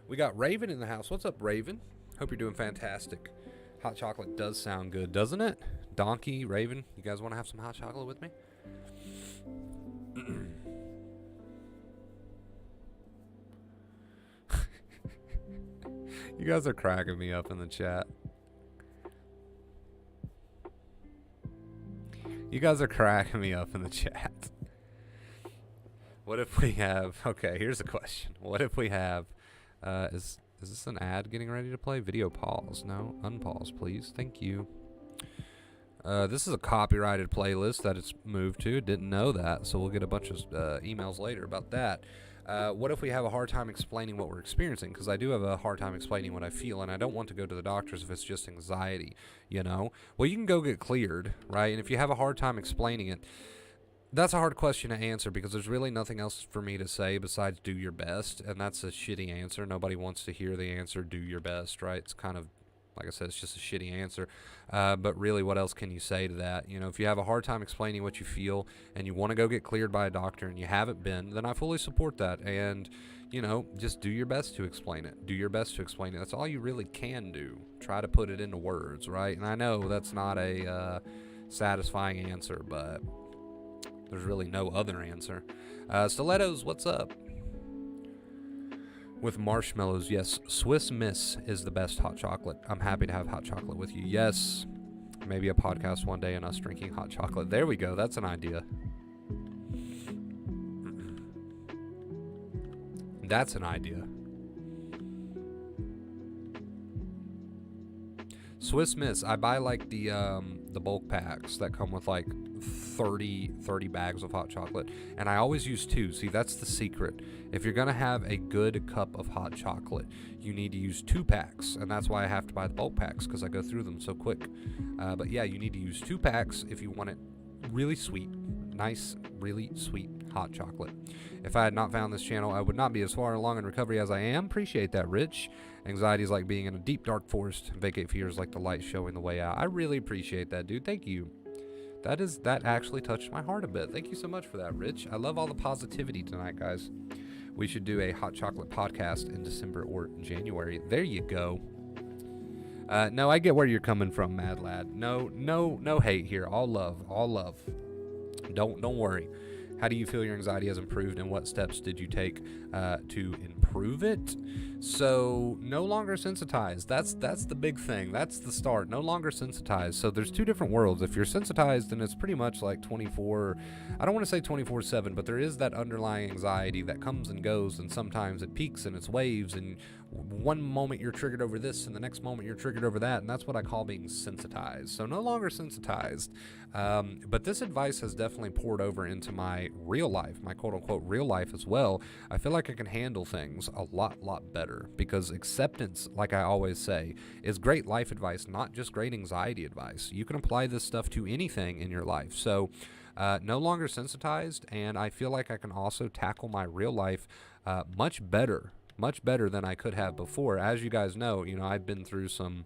We got Raven in the house. What's up, Raven? Hope you're doing fantastic. Hot chocolate does sound good, doesn't it? Donkey, Raven, you guys want to have some hot chocolate with me? You guys are cracking me up in the chat. You guys are cracking me up in the chat. What if we have... Okay, here's a question. What if we have... Is this an ad getting ready to play? Video pause. No, unpause, please. Thank you. This is a copyrighted playlist that it's moved to. Didn't know that, so we'll get a bunch of emails later about that. What if we have a hard time explaining what we're experiencing? Because I do have a hard time explaining what I feel, and I don't want to go to the doctors if it's just anxiety, you know? Well, you can go get cleared, right? And if you have a hard time explaining it, that's a hard question to answer because there's really nothing else for me to say besides do your best, and that's a shitty answer. Nobody wants to hear the answer, do your best, right? It's kind of, like I said, it's just a shitty answer. But really, what else can you say to that? You know, if you have a hard time explaining what you feel and you want to go get cleared by a doctor and you haven't been, then I fully support that. And, you know, just do your best to explain it. Do your best to explain it. That's all you really can do. Try to put it into words, right? And I know that's not a satisfying answer, but there's really no other answer. Stilettos, what's up? With marshmallows, yes, Swiss Miss is the best hot chocolate. I'm happy to have hot chocolate with you. Yes, maybe a podcast one day and us drinking hot chocolate. There we go. That's an idea. That's an idea. Swiss Miss, I buy like the bulk packs that come with like 30 bags of hot chocolate, and I always use 2. See, that's the secret. If you're gonna have a good cup of hot chocolate, you need to use 2 packs, and that's why I have to buy the bulk packs, because I go through them so quick. But yeah, you need to use 2 packs if you want it really sweet, nice, really sweet hot chocolate. If I had not found this channel, I would not be as far along in recovery as I am. Appreciate that, Rich. Anxiety is like being in a deep, dark forest. Vacate fear is like the light showing the way out. I really appreciate that, dude. Thank you. That actually touched my heart a bit. Thank you so much for that, Rich. I love all the positivity tonight, guys. We should do a hot chocolate podcast in December or January. There you go. No, I get where you're coming from, Mad Lad. No hate here. All love. Don't worry. How do you feel your anxiety has improved, and what steps did you take to improve it? So, no longer sensitized. That's the big thing. That's the start. No longer sensitized. So there's 2 different worlds. If you're sensitized, then it's pretty much like 24, I don't want to say 24/7, but there is that underlying anxiety that comes and goes, and sometimes it peaks and it's waves, and one moment you're triggered over this, and the next moment you're triggered over that, and that's what I call being sensitized. So no longer sensitized. But this advice has definitely poured over into my real life, my quote-unquote real life as well. I feel like I can handle things a lot better, because acceptance, like I always say, is great life advice, not just great anxiety advice. You can apply this stuff to anything in your life. So no longer sensitized, and I feel like I can also tackle my real life much better than I could have before. As you guys know, I've been through some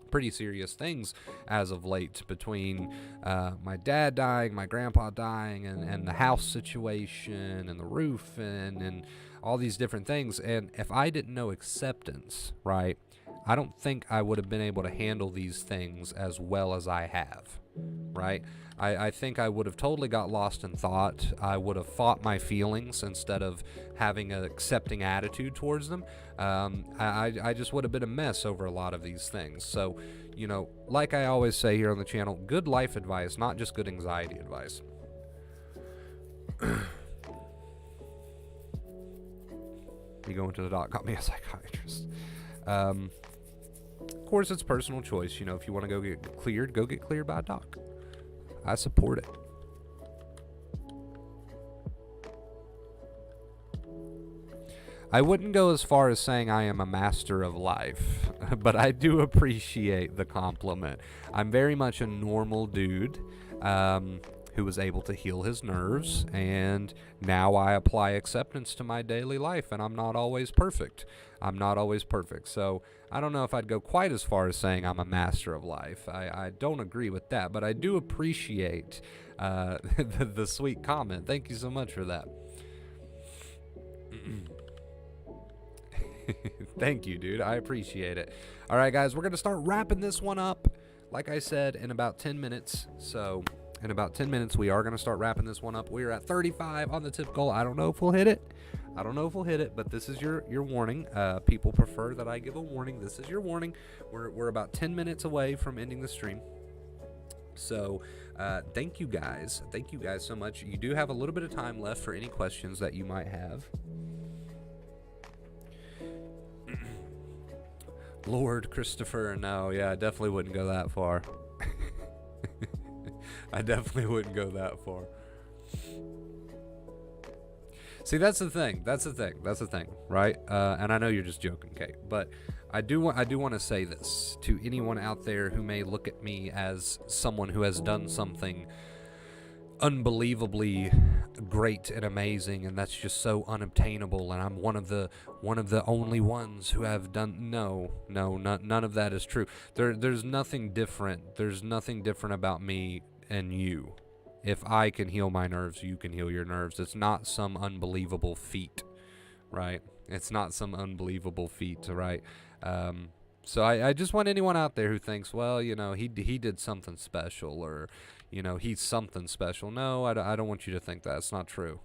pretty serious things as of late, between my dad dying, my grandpa dying, and the house situation, and the roof, and all these different things. And if I didn't know acceptance, right, I don't think I would have been able to handle these things as well as I have, right? I think I would have totally got lost in thought. I would have fought my feelings instead of having an accepting attitude towards them. I just would have been a mess over a lot of these things. So, like I always say here on the channel, good life advice, not just good anxiety advice. You going to the doc, got me a psychiatrist. Of course, it's personal choice. If you want to go get cleared by a doc. I support it. I wouldn't go as far as saying I am a master of life, but I do appreciate the compliment. I'm very much a normal dude who was able to heal his nerves, and now I apply acceptance to my daily life, and I'm not always perfect. So I don't know if I'd go quite as far as saying I'm a master of life. I don't agree with that, but I do appreciate the sweet comment. Thank you so much for that. Thank you, dude. I appreciate it. All right, guys, we're going to start wrapping this one up, like I said, in about 10 minutes. So in about 10 minutes, we are going to start wrapping this one up. We're at 35 on the tip goal. I don't know if we'll hit it. But this is your warning. People prefer that I give a warning. This is your warning. We're about 10 minutes away from ending the stream. So thank you guys. Thank you guys so much. You do have a little bit of time left for any questions that you might have. Lord Christopher, no, yeah, I definitely wouldn't go that far. I definitely wouldn't go that far. See, that's the thing, right? And I know you're just joking, Kate, but I do want to say this to anyone out there who may look at me as someone who has done something unbelievably great and amazing, and that's just so unobtainable, and I'm one of the only ones who have done. No, none of that is true. There's nothing different. There's nothing different about me and you. If I can heal my nerves, you can heal your nerves. It's not some unbelievable feat, right? It's not some unbelievable feat, right? So I just want anyone out there who thinks, well, you know, he did something special, or, you know, he's something special. No, I don't want you to think that. It's not true.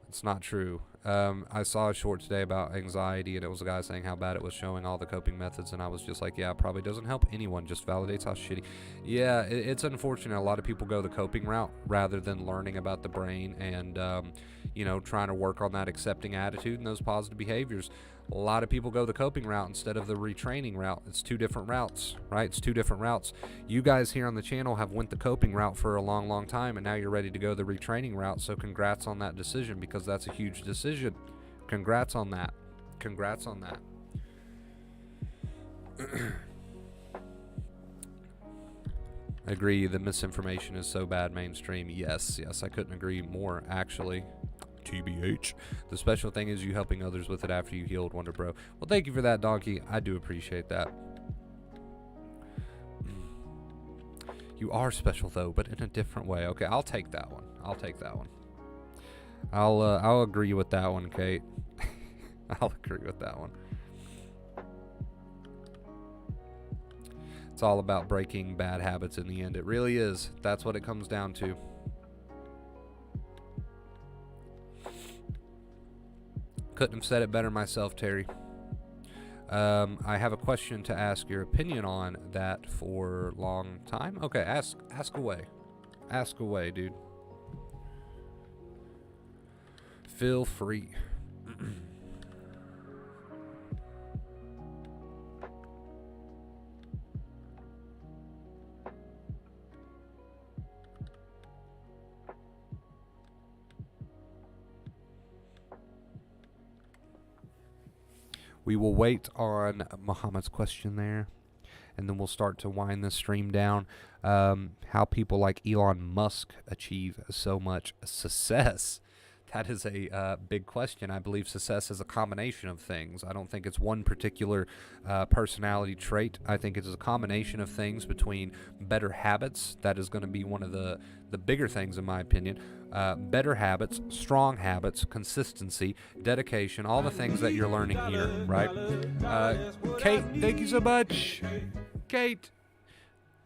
It's not true. I saw a short today about anxiety, and it was a guy saying how bad it was, showing all the coping methods, and I was just like, yeah, it probably doesn't help anyone, just validates how shitty. Yeah, it's unfortunate. A lot of people go the coping route rather than learning about the brain and, you know, trying to work on that accepting attitude and those positive behaviors. A lot of people go the coping route instead of the retraining route. It's two different routes, right? It's two different routes. You guys here on the channel have went the coping route for a long, long time, and now you're ready to go the retraining route. So congrats on that decision, because that's a huge decision. Congrats on that. Congrats on that. I agree. The misinformation is so bad mainstream. Yes, I couldn't agree more, actually. TBH. The special thing is you helping others with it after you healed, Wonder Bro. Well, thank you for that, Donkey. I do appreciate that. You are special, though, but in a different way. Okay, I'll take that one. I'll agree with that one, Kate. I'll agree with that one. It's all about breaking bad habits in the end. It really is. That's what it comes down to. Couldn't have said it better myself, Terry. I have a question to ask your opinion on that for a long time. Okay, ask away. Ask away, dude. Feel free. We will wait on Muhammad's question there, and then we'll start to wind this stream down. How people like Elon Musk achieve so much success. That is a big question. I believe success is a combination of things. I don't think it's one particular personality trait. I think it's a combination of things between better habits. That is going to be one of the bigger things, in my opinion. Better habits, strong habits, consistency, dedication, all the things that you're learning here, right? Kate, thank you so much. Kate,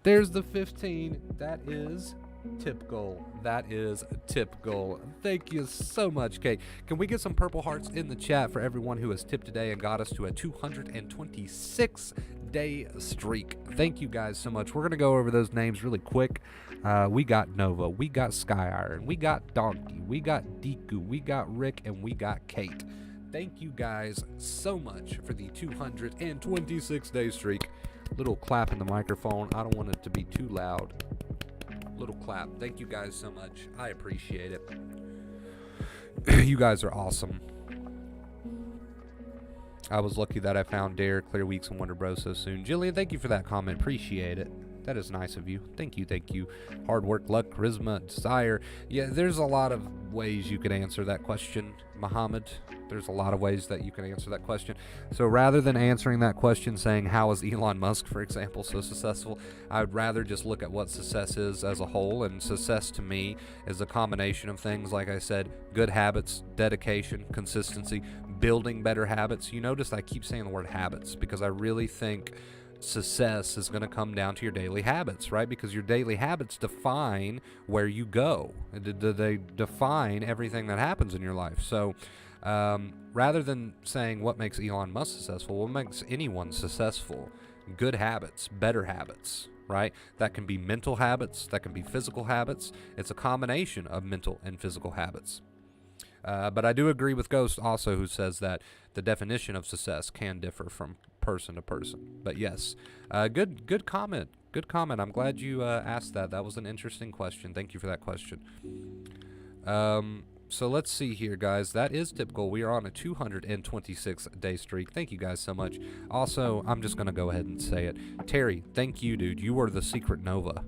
there's the 15. That is tip goal. That is tip goal. Thank you so much, Kate. Can we get some purple hearts in the chat for everyone who has tipped today and got us to a 226-day streak? Thank you guys so much. We're going to go over those names really quick. We got Nova, we got Sky Iron, we got Donkey, we got Deku, we got Rick, and we got Kate. Thank you guys so much for the 226-day streak. Little clap in the microphone. I don't want it to be too loud. Little clap. Thank you guys so much. I appreciate it. You guys are awesome. I was lucky that I found Dare, Clear Weeks, and Wonder Bro so soon. Jillian, thank you for that comment. Appreciate it. That is nice of you. Thank you, thank you. Hard work, luck, charisma, desire. Yeah, there's a lot of ways you could answer that question, Muhammad. There's a lot of ways that you can answer that question. So rather than answering that question saying, how is Elon Musk, for example, so successful, I would rather just look at what success is as a whole. And success to me is a combination of things, like I said, good habits, dedication, consistency, building better habits. You notice I keep saying the word habits because I really think success is going to come down to your daily habits, right? Because your daily habits define where you go. They define everything that happens in your life. So rather than saying what makes Elon Musk successful, what makes anyone successful? Good habits, better habits, right? That can be mental habits, that can be physical habits. It's a combination of mental and physical habits. But I do agree with Ghost also, who says that the definition of success can differ from person to person. But yes, good comment. Good comment. I'm glad you asked that. That was an interesting question. Thank you for that question. So let's see here, guys. That is typical. We are on a 226-day streak. Thank you guys so much. Also, I'm just going to go ahead and say it. Terry, thank you, dude. You were the secret Nova.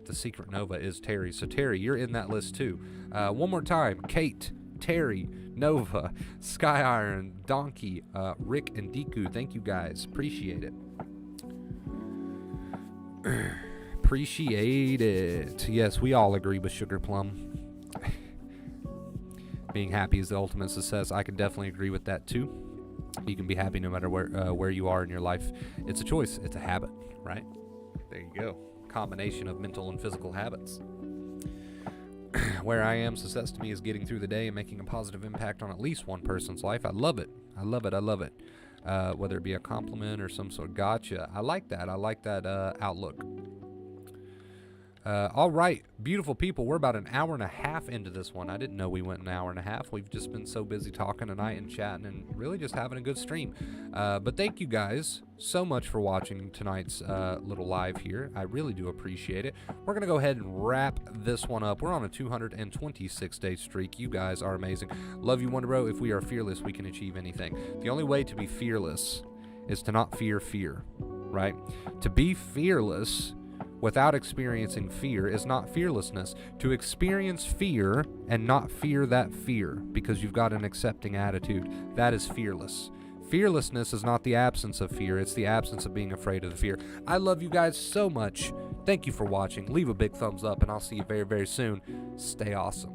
The secret Nova is Terry. So, Terry, you're in that list, too. One more time. Kate, Terry, Nova, Sky Iron, Donkey, Rick, and Deku. Thank you, guys. Appreciate it. Appreciate it. Yes, we all agree with Sugar Plum. Being happy is the ultimate success. I can definitely agree with that too. You can be happy no matter where you are in your life. It's a choice. It's a habit, right? There you go. Combination of mental and physical habits. Where I am, success to me is getting through the day and making a positive impact on at least one person's life. I love it. I love it. I love it. Whether it be a compliment or some sort. Gotcha. I like that. I like that outlook. All right, beautiful people. We're about an hour and a half into this one. I didn't know we went an hour and a half. We've just been so busy talking tonight and chatting and really just having a good stream. But thank you guys so much for watching tonight's little live here. I really do appreciate it. We're going to go ahead and wrap this one up. We're on a 226-day streak. You guys are amazing. Love you, Wonder Bro. If we are fearless, we can achieve anything. The only way to be fearless is to not fear fear, right? To be fearless without experiencing fear is not fearlessness. To experience fear and not fear that fear because you've got an accepting attitude, that is fearless. Fearlessness is not the absence of fear, it's the absence of being afraid of the fear. I love you guys so much. Thank you for watching. Leave a big thumbs up and I'll see you very, very soon. Stay awesome.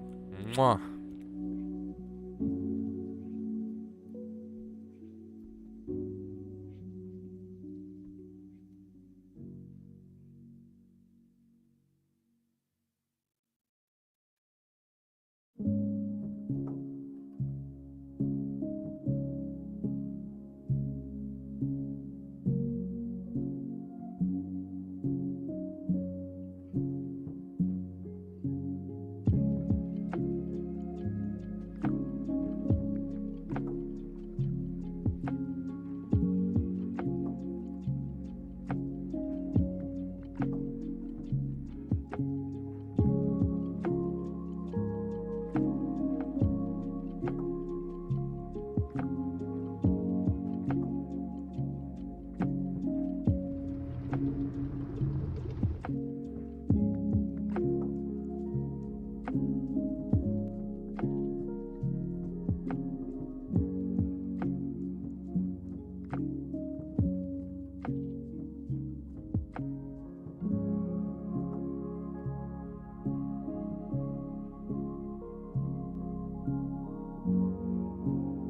Mwah.